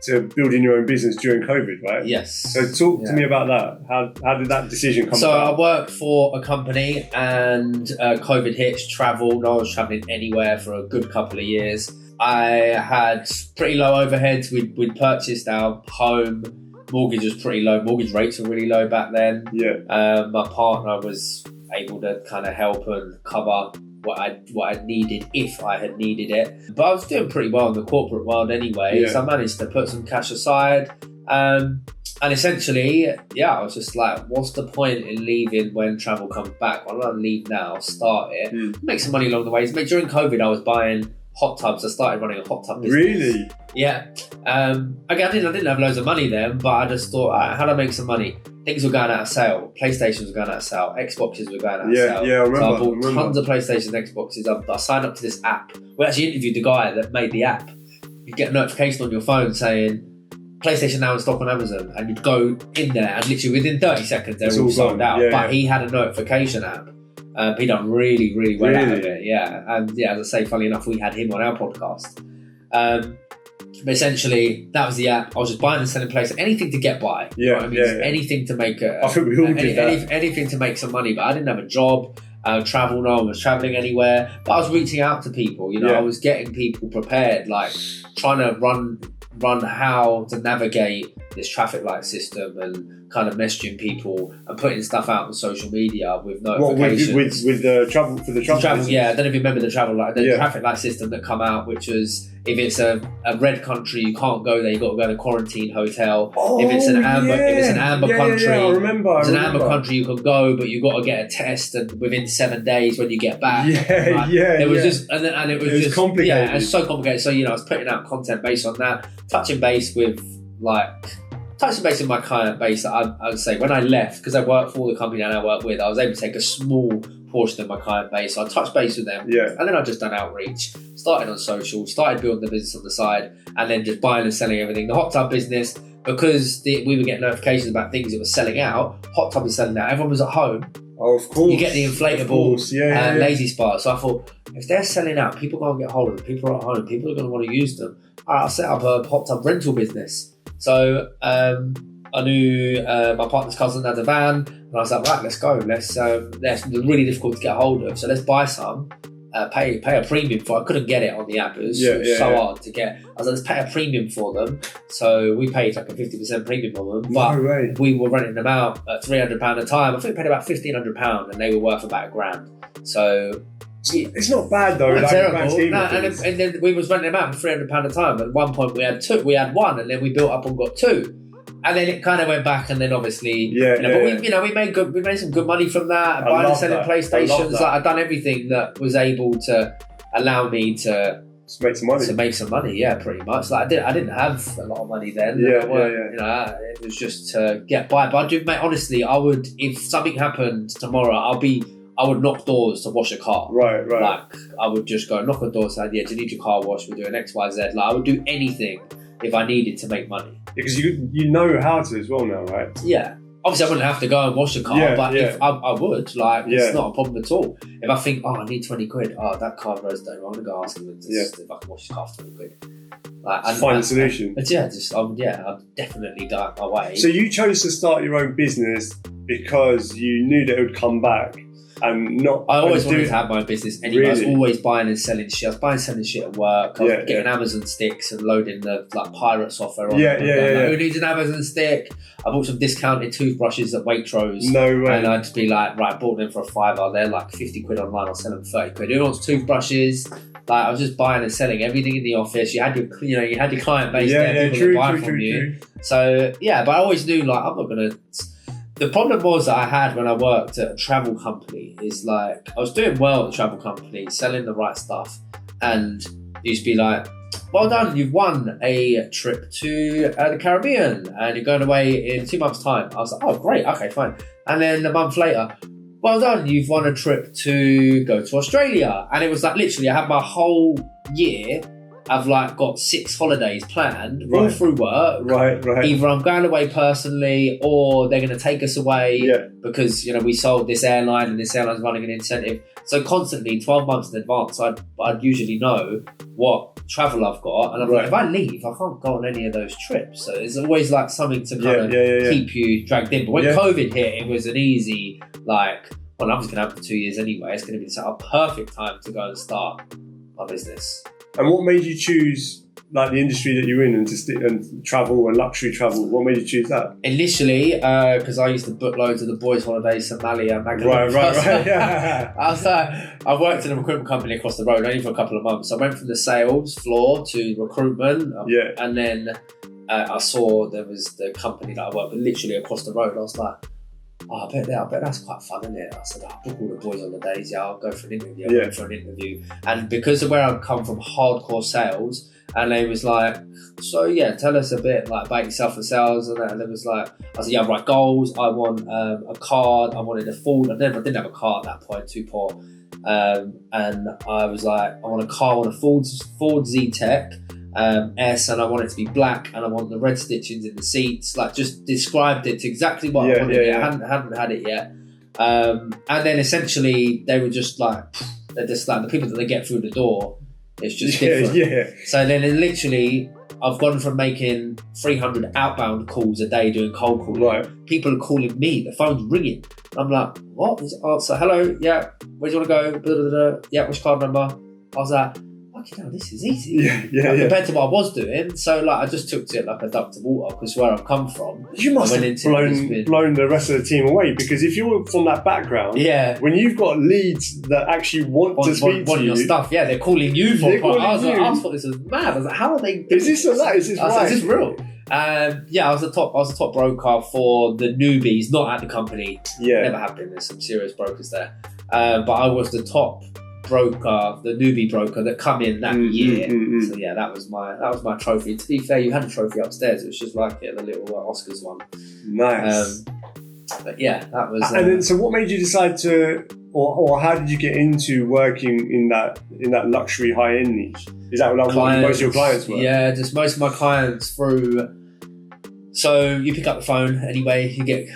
S2: to building your own business during COVID, right?
S1: Yes.
S2: So talk to me about that. How did that decision come about?
S1: So I worked for a company, and COVID hit, travel. I was traveling anywhere for a good couple of years. I had pretty low overheads. We'd purchased our home. Mortgage was pretty low. Mortgage rates were really low back then.
S2: Yeah.
S1: My partner was able to kind of help and cover what I needed if I had needed it. But I was doing pretty well in the corporate world anyway. So I managed to put some cash aside. And essentially, I was just like, what's the point in leaving when travel comes back? Why don't I leave now, start it, make some money along the way. During COVID, I was buying hot tubs. I started running a hot tub business.
S2: Really?
S1: Yeah. Again, I didn't have loads of money then, but I just thought, how do I make some money? Things were going out of sale. PlayStations were going out of sale. Xboxes were going out of sale.
S2: Yeah, I remember.
S1: So I bought tons of PlayStation and Xboxes. I signed up to this app. We actually interviewed the guy that made the app. You'd get a notification on your phone saying, PlayStation now in stock on Amazon, and you'd go in there, and literally within 30 seconds they're all sold out. But he had a notification app. He done really, really well out of it. Yeah. And as I say, funny enough, we had him on our podcast. But essentially, that was the app. I was just buying and selling places, anything to get by. Anything to make
S2: I think we all did that.
S1: Anything to make some money. But I didn't have a job. Travel, no one was traveling anywhere. But I was reaching out to people. I was getting people prepared, like trying to run how to navigate this traffic light system, and kind of messaging people and putting stuff out on social media with notifications.
S2: With the travel for the travel.
S1: Yeah, I don't know if you remember the traffic light system that come out, which was, if it's a red country, you can't go there. You got to go to a quarantine hotel. If it's an amber country,
S2: I remember.
S1: Country, you can go, but you got to get a test, and within 7 days when you get back.
S2: It
S1: was
S2: complicated.
S1: Yeah, it's so complicated. So I was putting out content based on that, touching base with my client base. I would say when I left, because I worked for the company and I work with, I was able to take a small portion of my client base. So I touched base with them, and then I just done outreach, started on social, started building the business on the side, and then just buying and selling everything. The hot tub business, because we were getting notifications about things that were selling out. Hot tub was selling out. Everyone was at home.
S2: Oh, of course.
S1: You get the inflatable lazy spa. So I thought, if they're selling out, people can't get hold of them. People are at home. People are going to want to use them. All right, I'll set up a hot tub rental business. So I knew my partner's cousin had a van, and I was like, right, let's go. They're really difficult to get hold of. So let's buy some, pay a premium for it. I couldn't get it on the app. It was so hard to get. I was like, let's pay a premium for them. So we paid like a 50% premium on them. But we were renting them out at £300 a time. I think we paid about £1,500, and they were worth about £1,000. So
S2: it's not bad though.
S1: Not terrible. And then we was renting them out for £300 a time. At one point we had one, and then we built up and got two. And then it kind of went back, and then obviously, but we made some good money from that. Buying and selling PlayStations. Like, I'd done everything that was able to allow me to make some money. Yeah, pretty much. Like I didn't have a lot of money then. It was just to get by. But I do, mate. Honestly, I would, if something happened tomorrow, I would knock doors to wash a car.
S2: Right.
S1: Like, I would just go knock on doors and say, do you need your car washed? We're doing X, Y, Z. Like, I would do anything if I needed to make money.
S2: Because you know how to as well now, right?
S1: Yeah. Obviously, I wouldn't have to go and wash a car, but if I would. Like, it's not a problem at all. If I think, I need 20 quid. Oh, that car goes down. I'm going to go ask him if I can wash his car for 20 quid. Like,
S2: find a solution.
S1: I've definitely done my way.
S2: So you chose to start your own business because you knew that it would come back. and not.
S1: I always wanted to have my own business anyway.
S2: Really?
S1: I was always buying and selling shit. I was buying and selling shit at work. I was getting Amazon sticks and loading the pirate software on. Who needs an Amazon stick? I bought some discounted toothbrushes at Waitrose.
S2: No way.
S1: And I'd just be like, right, bought them for a £5. They're like 50 quid online. I'll sell them 30 quid. Who wants toothbrushes? Like, I was just buying and selling everything in the office. You had your client base there. People would buy from you. So but I always knew, like, I'm not gonna. The problem was that I had when I worked at a travel company is like, I was doing well at the travel company, selling the right stuff, and it used to be like, well done, you've won a trip to the Caribbean and you're going away in 2 months' time. I was like, oh, great, okay, fine. And then a month later, well done, you've won a trip to go to Australia. And it was like, literally, I had my whole year. I've like got 6 holidays planned all through work. Right. Either I'm going away personally or they're going to take us away because, we sold this airline and this airline's running an incentive. So constantly, 12 months in advance, I'd usually know what travel I've got. And I'm like, if I leave, I can't go on any of those trips. So it's always like something to kind of keep you dragged in. But when COVID hit, it was an easy, like, well, I was going to have for 2 years anyway. It's going to be a perfect time to go and start my business.
S2: And what made you choose like the industry that you're in and travel and luxury travel? What made you choose that?
S1: Initially, because I used to book loads of the boys' holidays, Somalia, Magdalene.
S2: Right. Yeah.
S1: I worked in a recruitment company across the road only for a couple of months. I went from the sales floor to recruitment. And then I saw there was the company that I worked with literally across the road. I was like, oh, I bet that's quite fun, isn't it? I said, I'll book all the boys on the days. I'll go for an interview. I'll go for an interview. And because of where I've come from, hardcore sales, and they was like, so tell us a bit like about yourself and sales and that. And it was like, I said, write goals. I want a card. I wanted a Ford. I didn't have a car at that point, too poor. And I was like, I want a car. I want a Ford Z-Tech S, and I want it to be black, and I want the red stitchings in the seats. Like, just described it to exactly what I wanted. I hadn't had it yet. And then essentially they were just like, they're just like the people that they get through the door. It's just different. So then literally, I've gone from making 300 outbound calls a day doing cold calling. Right. People are calling me. The phone's ringing. I'm like, what? So hello, where do you want to go? Blah, blah, blah. Yeah, which card number? I was like, okay, no, this is easy. Compared to what I was doing. So like, I just took to it like a duck to water because where I've come from.
S2: You must have blown the rest of the team away, because if you're from that background, when you've got leads that actually want to speak to you,
S1: your stuff, they're calling you for. I thought this was mad. I was like, how are they?
S2: Is this or that? Is this right?
S1: Is this real? I was the top broker for the newbies, not at the company. Never have been. There's some serious brokers there, but I was the top broker, the newbie broker that come in that year. So that was my trophy. To be fair, you had a trophy upstairs. It was just like the little Oscars one.
S2: Nice.
S1: But that was.
S2: And then, so what made you decide to, or how did you get into working in that luxury high end niche? Is that what most of your clients were?
S1: Yeah, just most of my clients through. So you pick up the phone anyway. You get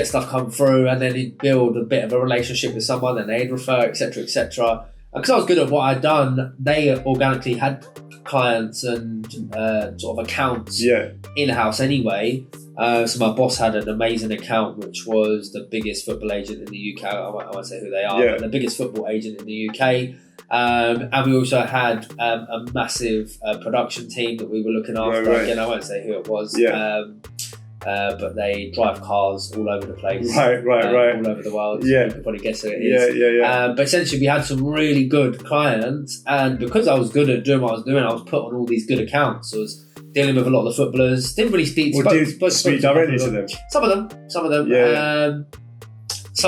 S1: stuff come through, and then you build a bit of a relationship with someone, and they'd refer, etc., etc. And because I was good at what I'd done, they organically had clients and sort of accounts in-house anyway. So my boss had an amazing account, which was the biggest football agent in the UK. I won't say who they are, but the biggest football agent in the UK. And we also had a massive production team that we were looking after. Again, I won't say who it was. But they drive cars all over the place. Right. All over the world. You can probably guess who it is. But essentially, we had some really good clients. And because I was good at doing what I was doing, I was put on all these good accounts. I was dealing with a lot of the footballers. Didn't really speak
S2: directly to them.
S1: Some of them. Some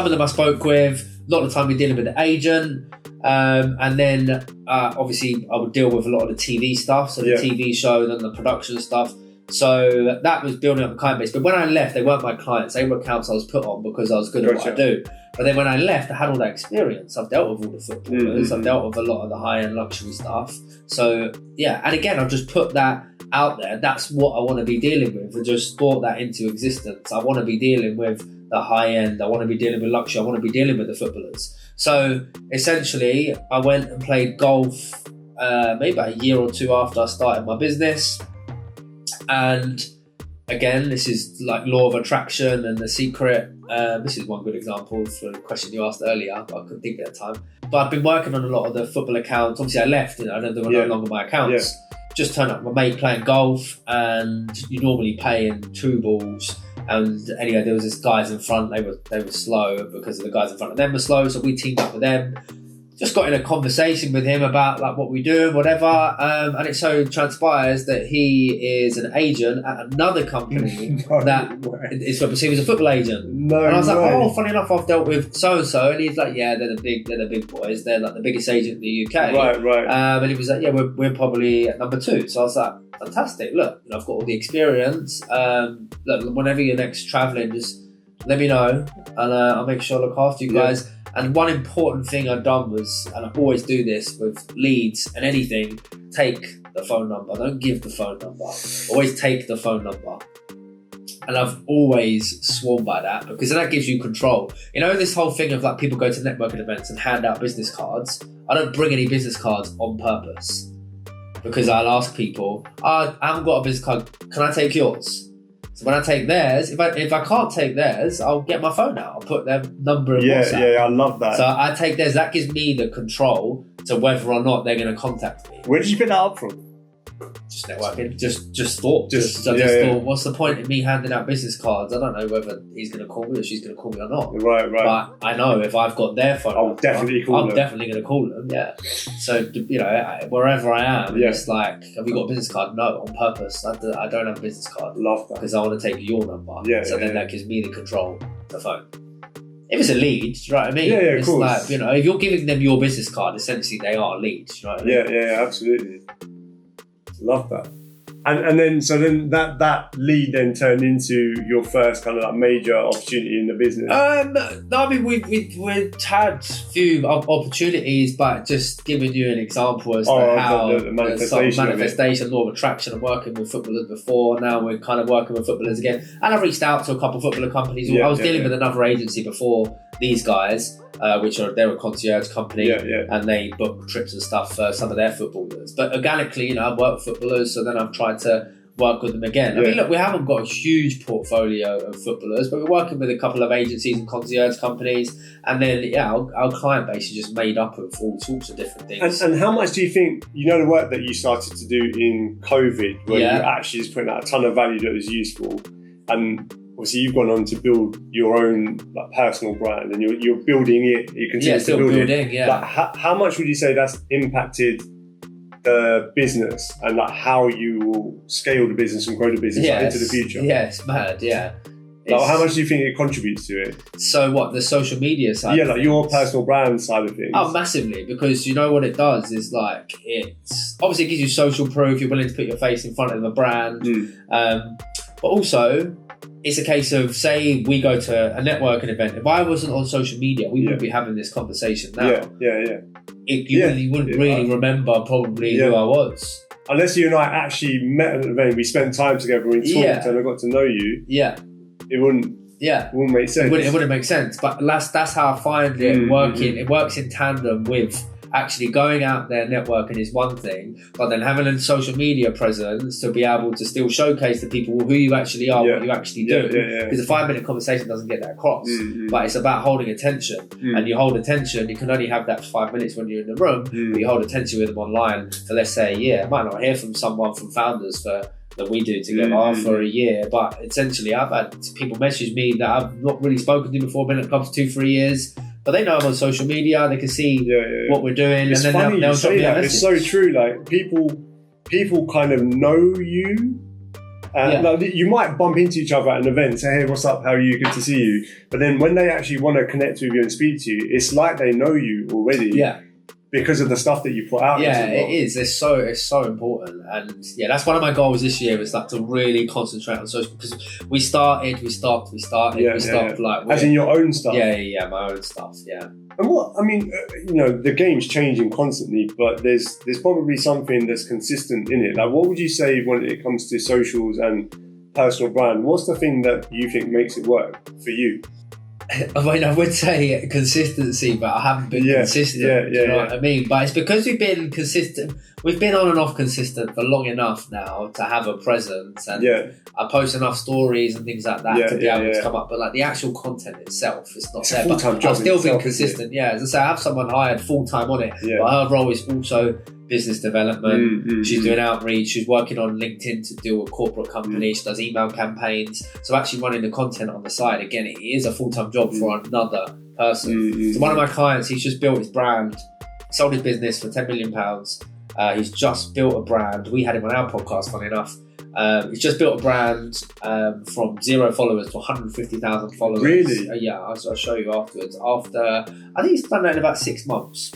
S1: of them I spoke with. A lot of the time we're dealing with the agent. And then obviously I would deal with a lot of the TV stuff. So the TV show and the production stuff. So that was building up the client base. But when I left, they weren't my clients. They were accounts I was put on because I was good at what I do. But then when I left, I had all that experience. I've dealt with all the footballers. I've dealt with a lot of the high-end luxury stuff. So, and again, I've just put that out there. That's what I want to be dealing with. I just thought that into existence. I want to be dealing with the high-end. I want to be dealing with luxury. I want to be dealing with the footballers. So, essentially, I went and played golf maybe about a year or two after I started my business. And again, this is like law of attraction and the secret. this is one good example for the question you asked earlier, but I couldn't think at the time. But I've been working on a lot of the football accounts. Obviously, I left, I know they were no longer my accounts. Yeah. Just turn up my mate playing golf, and you normally pay in 2 balls. And anyway, there was this guys in front. They were slow because the guys in front of them were slow. So we teamed up with them. Just got in a conversation with him about like what we do and whatever. And it so transpires that he is an agent at another company he was a football agent. And I was like, oh, funny enough, I've dealt with so and so, and he's like, yeah, they're the big boys. They're like the biggest agent in the UK.
S2: Right.
S1: And he was like, yeah, we're probably at number 2. So I was like, fantastic. Look, I've got all the experience. Look, whenever you're next traveling, just let me know, and I'll make sure I look after you guys. And one important thing I've done was, and I always do this with leads and anything, take the phone number. Don't give the phone number. Always take the phone number. And I've always sworn by that, because that gives you control. You know, this whole thing of like people go to networking events and hand out business cards. I don't bring any business cards on purpose, because I'll ask people, I haven't got a business card, can I take yours? So when I take theirs, if I can't take theirs, I'll get my phone out. I'll put their number in WhatsApp.
S2: Yeah, I love that.
S1: So I take theirs. That gives me the control to whether or not they're going to contact me.
S2: Where did you pick that up from?
S1: Just networking. Just thought. Thought, what's the point in me handing out business cards? I don't know whether he's going to call me or she's going to call me or not.
S2: Right.
S1: But I know if I've got their phone number,
S2: definitely call them.
S1: I'm definitely going to call them, yeah. So, wherever I am, it's like, have you got a business card? No, on purpose. I don't have a business card.
S2: Love that.
S1: Because I want to take your number. Then that gives me the control of the phone. If it's a lead, do you know what I mean?
S2: Yeah,
S1: it's
S2: of course.
S1: like, if you're giving them your business card, essentially they are leads, do you know what I mean?
S2: Yeah, absolutely. Love that. And then that lead then turned into your first kind of like major opportunity in the business.
S1: No, I mean we've had few opportunities, but just giving you an example as to how
S2: the manifestation,
S1: law of attraction. I'm working with footballers before. Now we're kind of working with footballers again, and I've reached out to a couple of footballer companies. I was dealing with another agency before these guys. They're a concierge company, and they book trips and stuff for some of their footballers. But organically, I've worked with footballers, so then I've tried to work with them again. I mean, look, we haven't got a huge portfolio of footballers, but we're working with a couple of agencies and concierge companies, and then our client base is just made up of all sorts of different things.
S2: And how much do you think, the work that you started to do in COVID, where you actually just putting out a ton of value that was useful, and obviously you've gone on to build your own personal brand, and you're building it. You continue to build it. Like, how much would you say that's impacted the business, and like how you will scale the business and grow the business into the future?
S1: Yeah, it's mad. Yeah.
S2: How much do you think it contributes to it?
S1: So what, the social media side?
S2: Yeah, like your personal brand side of things.
S1: Oh, massively, because you know what it does is like it's obviously it gives you social proof. You're willing to put your face in front of a brand, but also, it's a case of, say we go to a networking event. If I wasn't on social media, we wouldn't be having this conversation now. You wouldn't really remember probably who I was.
S2: Unless you and I actually met at an event, we spent time together, we talked and I got to know you. It wouldn't make sense.
S1: It wouldn't make sense. But that's how I find it working. It works in tandem with actually going out there networking is one thing, but then having a social media presence to be able to still showcase to people who you actually are, what you actually do. Because a 5-minute conversation doesn't get that across. But it's about holding attention. And you hold attention, you can only have that for 5 minutes when you're in the room, but you hold attention with them online for, let's say, a year. I might not hear from someone from founders that we do together for a year, but essentially I've had people message me that I've not really spoken to before, been at clubs for 2-3 years, but they know I'm on social media, they can see what we're doing.
S2: It's
S1: and then
S2: funny
S1: they'll
S2: say that. It's so true. Like people kind of know you. Like, you might bump into each other at an event, say, hey, what's up? How are you? Good to see you. But then when they actually want to connect with you and speak to you, it's like they know you already. Because of the stuff that you put out.
S1: It is. It's so important, and that's one of my goals this year is like to really concentrate on social, because we stopped like
S2: as in your own stuff.
S1: My own stuff.
S2: And what I mean, the game's changing constantly, but there's probably something that's consistent in it. Like, what would you say when it comes to socials and personal brand? What's the thing that you think makes it work for you?
S1: I mean, I would say consistency, but I haven't been consistent. Do you know what I mean? But it's because we've been consistent. We've been on and off consistent for long enough now to have a presence, and I post enough stories and things like that to be able to come up. But like the actual content itself, it's not there. But I've still been consistent. Yeah, as I say, I have someone hired full time on it, but her role is also business development. She's doing outreach. She's working on LinkedIn to deal with corporate companies. She does email campaigns. So actually running the content on the side, again, it is a full-time job for another person. So one of my clients, he's just built his brand, sold his business for £10 million. He's just built a brand. We had him on our podcast, funny enough. He's just built a brand from 0 followers to 150,000 followers.
S2: Really?
S1: Yeah, I'll show you afterwards. I think he's done that in about 6 months.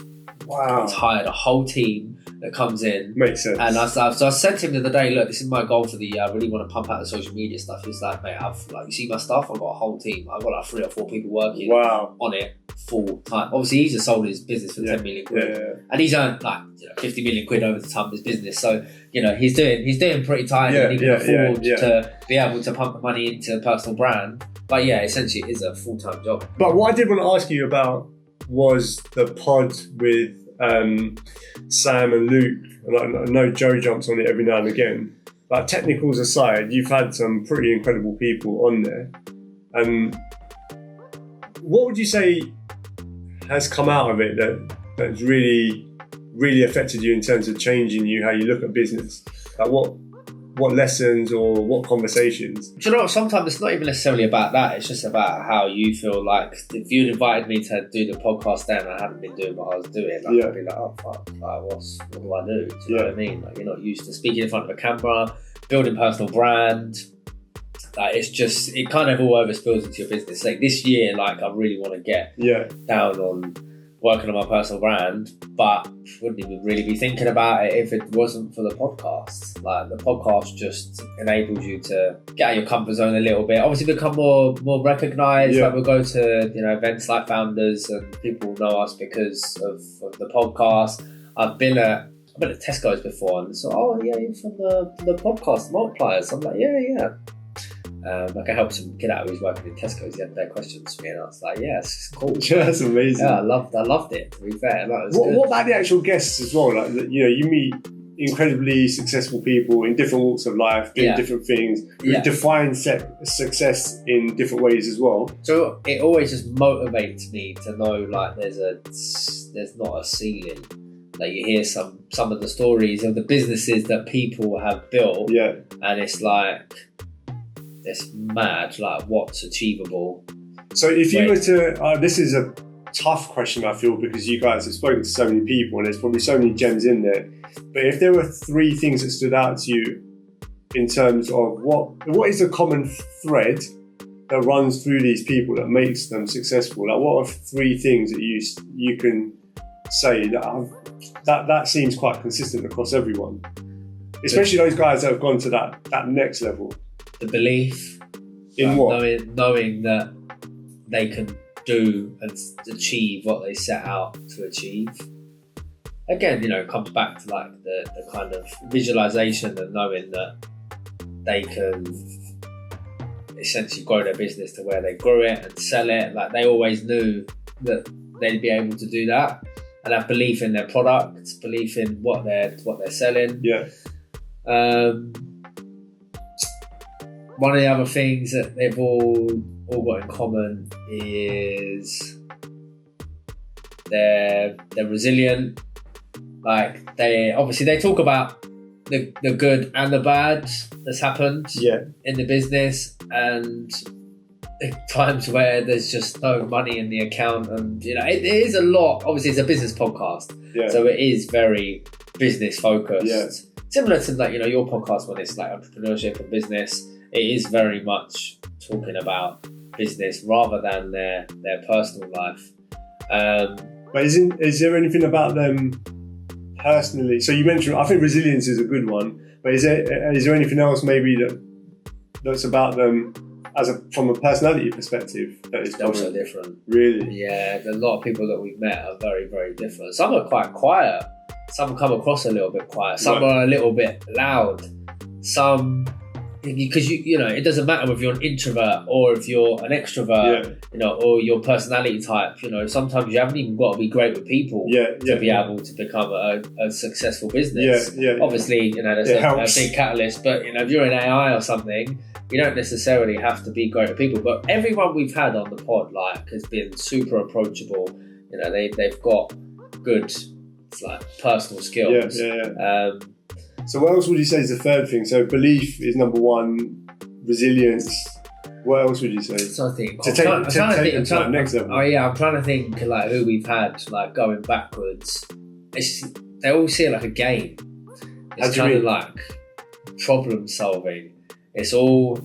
S2: Wow.
S1: He's hired a whole team that comes in.
S2: Makes sense.
S1: And so I sent him the other day, look, this is my goal for the year. I really want to pump out the social media stuff. He's like, mate, you see my stuff? I've got a whole team. I've got like 3 or 4 people working on it full time. Obviously, he's just sold his business for 10 million quid. And he's earned like 50 million quid over the time of his business. So, he's doing pretty tight and he can afford to be able to pump the money into a personal brand. But essentially it is a full-time job.
S2: But what I did want to ask you about was the pod with Sam and Luke. And I know Joe jumps on it every now and again. But technicals aside, you've had some pretty incredible people on there. And what would you say has come out of it that's really, really affected you in terms of changing how you look at business? Like what lessons or what conversations?
S1: Do you know what? Sometimes it's not even necessarily about that. It's just about how you feel. Like if you'd invited me to do the podcast then, I hadn't been doing what I was doing. I'd be like, oh fuck, what do I do? Do you know what I mean? Like you're not used to speaking in front of a camera, building personal brand. Like it kind of all overspills into your business. Like this year, like I really want to get down on working on my personal brand, but wouldn't even really be thinking about it if it wasn't for the podcast. Like the podcast just enables you to get out of your comfort zone a little bit. Obviously become more recognised. Like we'll go to events like Founders and people know us because of the podcast. I've been at Tesco's before and so you're from the podcast Multipliers. I'm like yeah. I can help some kid out who's working in Tesco's. He had their questions for me, and I was like, "Yeah, it's cool."
S2: That's amazing.
S1: Yeah, I loved it. To be fair,
S2: what about the actual guests as well? Like, you meet incredibly successful people in different walks of life, doing different things, who define success in different ways as well.
S1: So it always just motivates me to know, like, there's not a ceiling. Like you hear some of the stories of the businesses that people have built, and it's like. It's mad, like what's achievable.
S2: So if you were to, this is a tough question I feel because you guys have spoken to so many people and there's probably so many gems in there. But if there were 3 things that stood out to you in terms of what is the common thread that runs through these people that makes them successful? Like what are 3 things that you can say that seems quite consistent across everyone, especially those guys that have gone to that next level?
S1: The belief
S2: in what?
S1: Knowing that they can do and achieve what they set out to achieve. Again, it comes back to like the kind of visualization and knowing that they can essentially grow their business to where they grew it and sell it. Like they always knew that they'd be able to do that, and have belief in their product, belief in what they're selling. One of the other things that they've all got in common is they're resilient. Like they talk about the good and the bad that's happened in the business, and times where there's just no money in the account, and it is a lot. Obviously, it's a business podcast, so it is very business focused. Similar to like your podcast when it's like entrepreneurship and business. It is very much talking about business rather than their personal life.
S2: But is there anything about them personally? So you mentioned, I think resilience is a good one. But is there anything else maybe that's about them from a personality perspective that is
S1: also different?
S2: Really?
S1: Yeah, a lot of people that we've met are very, very different. Some are quite quiet. Some come across a little bit quiet. Some are a little bit loud. Some because you know, it doesn't matter if you're an introvert or if you're an extrovert, you know, or your personality type. You know, sometimes you haven't even got to be great with people to be able to become a successful business. Obviously, you know, there's a big catalyst, but you know, if you're in AI or something, you don't necessarily have to be great with people. But everyone we've had on the pod, like, has been super approachable. You know, they've got good, like, personal skills.
S2: So what else would you say is the third thing? So belief is number one, resilience. What else would you say?
S1: So I think
S2: to take them to that next level.
S1: Oh yeah, I'm trying to think like who we've had like going backwards. They all see it like a game. It's kind of like problem solving. It's all,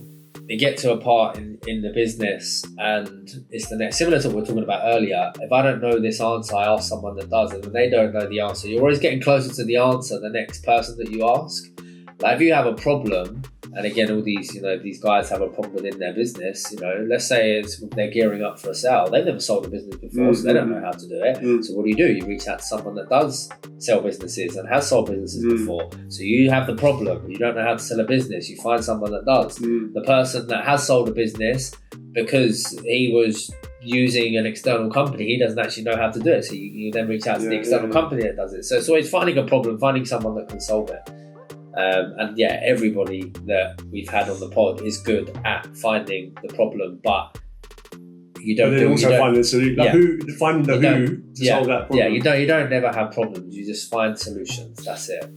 S1: you get to a part in the business and it's the next, similar to what we were talking about earlier. If I don't know this answer, I ask someone that does, and when they don't know the answer, you're always getting closer to the answer the next person that you ask. Like if you have a problem, and again, all these, you know, these guys have a problem within their business, you know, let's say they're gearing up for a sale. They've never sold a business before, so they don't know how to do it. So what do? You reach out to someone that does sell businesses and has sold businesses before. So you have the problem. You don't know how to sell a business. You find someone that does. The person that has sold a business, because he was using an external company, he doesn't actually know how to do it. So you then reach out to the external company that does it. So it's always finding a problem, finding someone that can solve it. And yeah, everybody that we've had on the pod is good at finding the problem, but you don't.
S2: Finding the solution. Finding the who to solve that problem.
S1: Yeah, you don't never have problems. You just find solutions. That's it.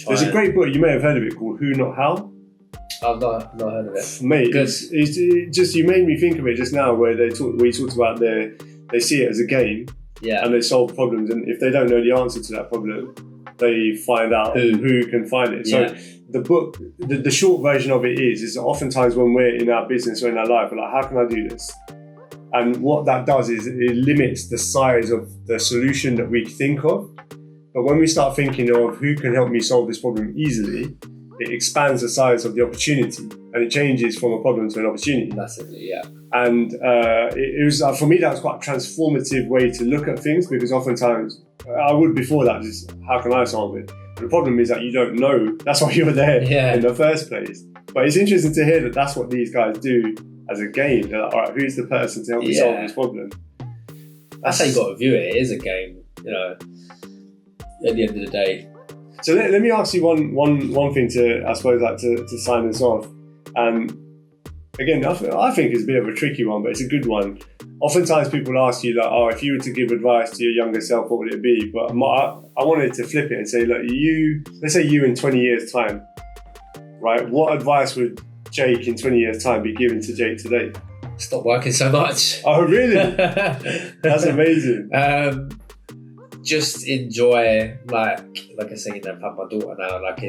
S2: There's a great book, you may have heard of it, called Who Not How.
S1: I've not heard of it.
S2: Mate, it's just, you made me think of it just now, where he talked about they see it as a game, and they solve problems, and if they don't know the answer to that problem, they find out who can find it. So the book, the short version of it is oftentimes when we're in our business or in our life, we're like, how can I do this? And what that does is it limits the size of the solution that we think of. But when we start thinking of who can help me solve this problem easily, it expands the size of the opportunity, and it changes from a problem to an opportunity.
S1: Massively, yeah.
S2: And it was, for me, that was quite a transformative way to look at things, because oftentimes I would, before that, just how can I solve it? But the problem is that you don't know. That's why you're there in the first place. But it's interesting to hear that that's what these guys do as a game. They're like, all right, who's the person to help me solve this problem?
S1: That's how you got to view it. It is a game, you know, at the end of the day.
S2: So let me ask you one thing to, I suppose, like to sign this off. And again, I think it's a bit of a tricky one, but it's a good one. Oftentimes people ask you, like, oh, if you were to give advice to your younger self, what would it be? But I wanted to flip it and say, look, let's say you in 20 years' time, right? What advice would Jake in 20 years' time be given to Jake today?
S1: Stop working so much.
S2: Oh, really? That's amazing.
S1: Just enjoy, like I say, you know, I've had my daughter now. Like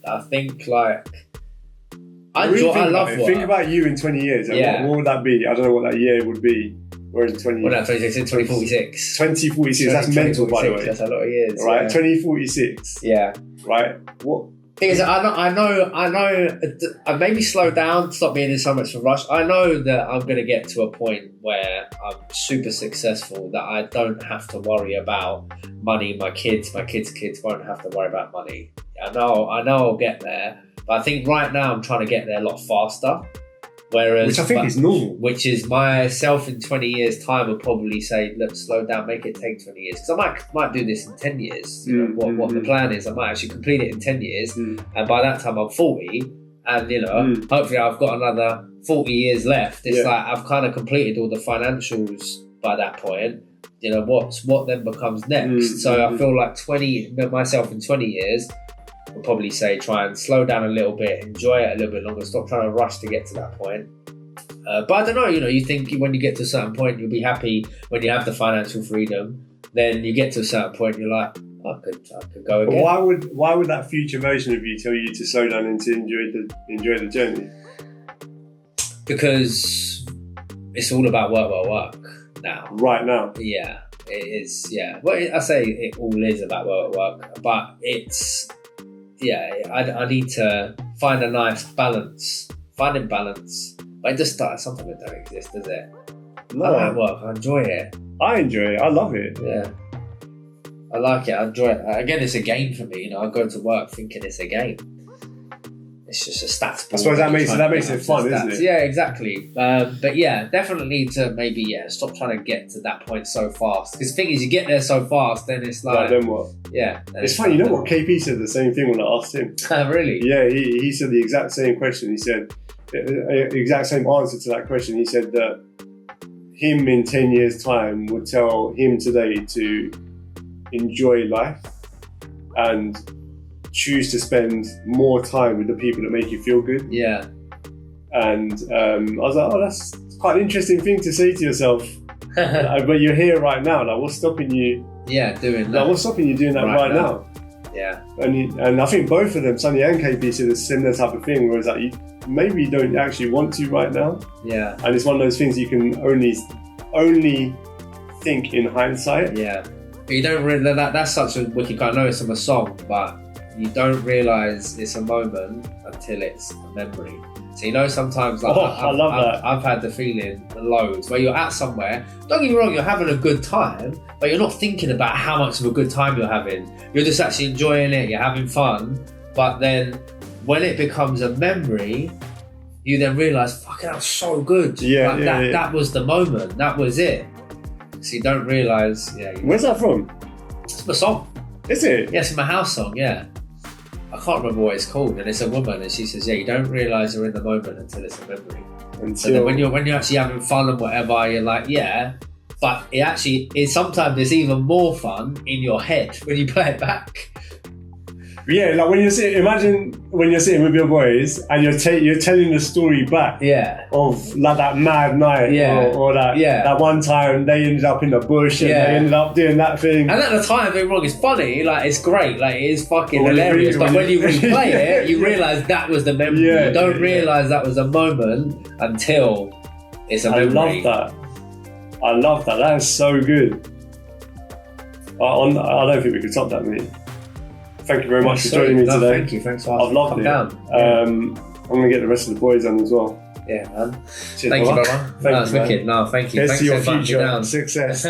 S1: I think, like, I love work.
S2: Think about you in 20 years. What would that be? I don't know what that year would be. Whereas in 20 years.
S1: Well, no, 2046.
S2: 2046. That's mental, by the way.
S1: That's a lot of years.
S2: Right, 2046.
S1: Yeah.
S2: Right. What?
S1: Thing is, I know. Maybe slow down, stop being in so much of a rush. I know that I'm going to get to a point where I'm super successful, that I don't have to worry about money. My kids' won't have to worry about money. I know I'll get there, but I think right now I'm trying to get there a lot faster.
S2: Which I think is normal.
S1: Which is, myself in 20 years' time will probably say, look, slow down, make it take 20 years. Because I might do this in 10 years. You know, what the plan is, I might actually complete it in 10 years. And by that time I'm 40. And, you know, hopefully I've got another 40 years left. It's like I've kind of completed all the financials by that point. You know, what then becomes next? So I feel like myself in 20 years, I'll probably say try and slow down a little bit, enjoy it a little bit longer, stop trying to rush to get to that point. But I don't know, you know, you think when you get to a certain point, you'll be happy when you have the financial freedom. Then you get to a certain point, you're like, I could go again.
S2: But why would that future version of you tell you to slow down and to enjoy the journey?
S1: Because it's all about work now.
S2: Right now?
S1: Yeah, it is, yeah. Well, I say it all is about work, but it's... Yeah, I need to find a nice balance. Finding balance. But it just starts something that don't exist, does it?
S2: No.
S1: I like work. I enjoy it.
S2: I enjoy it. I love it.
S1: Yeah. I like it. I enjoy it. Again, it's a game for me. You know, I go to work thinking it's a game. it's just a stats.
S2: I suppose that makes it fun, isn't it?
S1: Yeah, exactly. But yeah, definitely to maybe stop trying to get to that point so fast. Because the thing is, you get there so fast, then it's like
S2: then what?
S1: Yeah,
S2: it's funny. You know what? KP said the same thing when I asked him.
S1: Really?
S2: Yeah, he said the exact same question. He said the exact same answer to that question. He said that him in 10 years' time would tell him today to enjoy life and choose to spend more time with the people that make you feel good.
S1: Yeah.
S2: And I was like, oh, that's quite an interesting thing to say to yourself. But you're here right now. Like, what's stopping you?
S1: Yeah, doing that.
S2: Like, what's stopping you doing that right now?
S1: Yeah.
S2: And I think both of them, Sonny and KP, said a similar type of thing, where it's like, maybe you don't actually want to right now.
S1: Yeah.
S2: And it's one of those things you can only think in hindsight.
S1: Yeah. But you don't really, that's such a wicked, I know it's from a song, but you don't realise it's a moment until it's a memory. So, you know, sometimes like
S2: I love that.
S1: I've had the feeling loads where you're at somewhere, don't get me wrong, you're having a good time, but you're not thinking about how much of a good time you're having. You're just actually enjoying it, you're having fun. But then when it becomes a memory, you then realise, fucking, that was so good. That was the moment, that was it. So you don't realise,
S2: Where's that from?
S1: It's my song.
S2: Is it?
S1: Yeah, it's my house song, yeah. I can't remember what it's called, and it's a woman, and she says, you don't realise you're in the moment until it's a memory. So then when you're actually having fun and whatever, you're like, but it actually is, sometimes it's even more fun in your head when you play it back.
S2: Yeah, like when you're sitting, imagine when you're sitting with your boys and you're telling the story back of like that mad night or that one time they ended up in the bush and they ended up doing that thing. And
S1: at the time, don't get me wrong, it's funny, like it's great, like it is fucking hilarious. But when you replay it, you realise that was the memory. You don't realise that was a moment until it's a memory.
S2: I love that. That is so good. I don't think we could top that, mate. Thank you very much for joining me today.
S1: Thank you. Thanks for asking.
S2: I've loved it. I'm going to get the rest of the boys on as well.
S1: Yeah, man.
S2: Cheers,
S1: thank you, brother.
S2: Thank you,
S1: wicked. No, thank you.
S2: Here's
S1: Thanks
S2: to your
S1: for
S2: future
S1: down.
S2: success.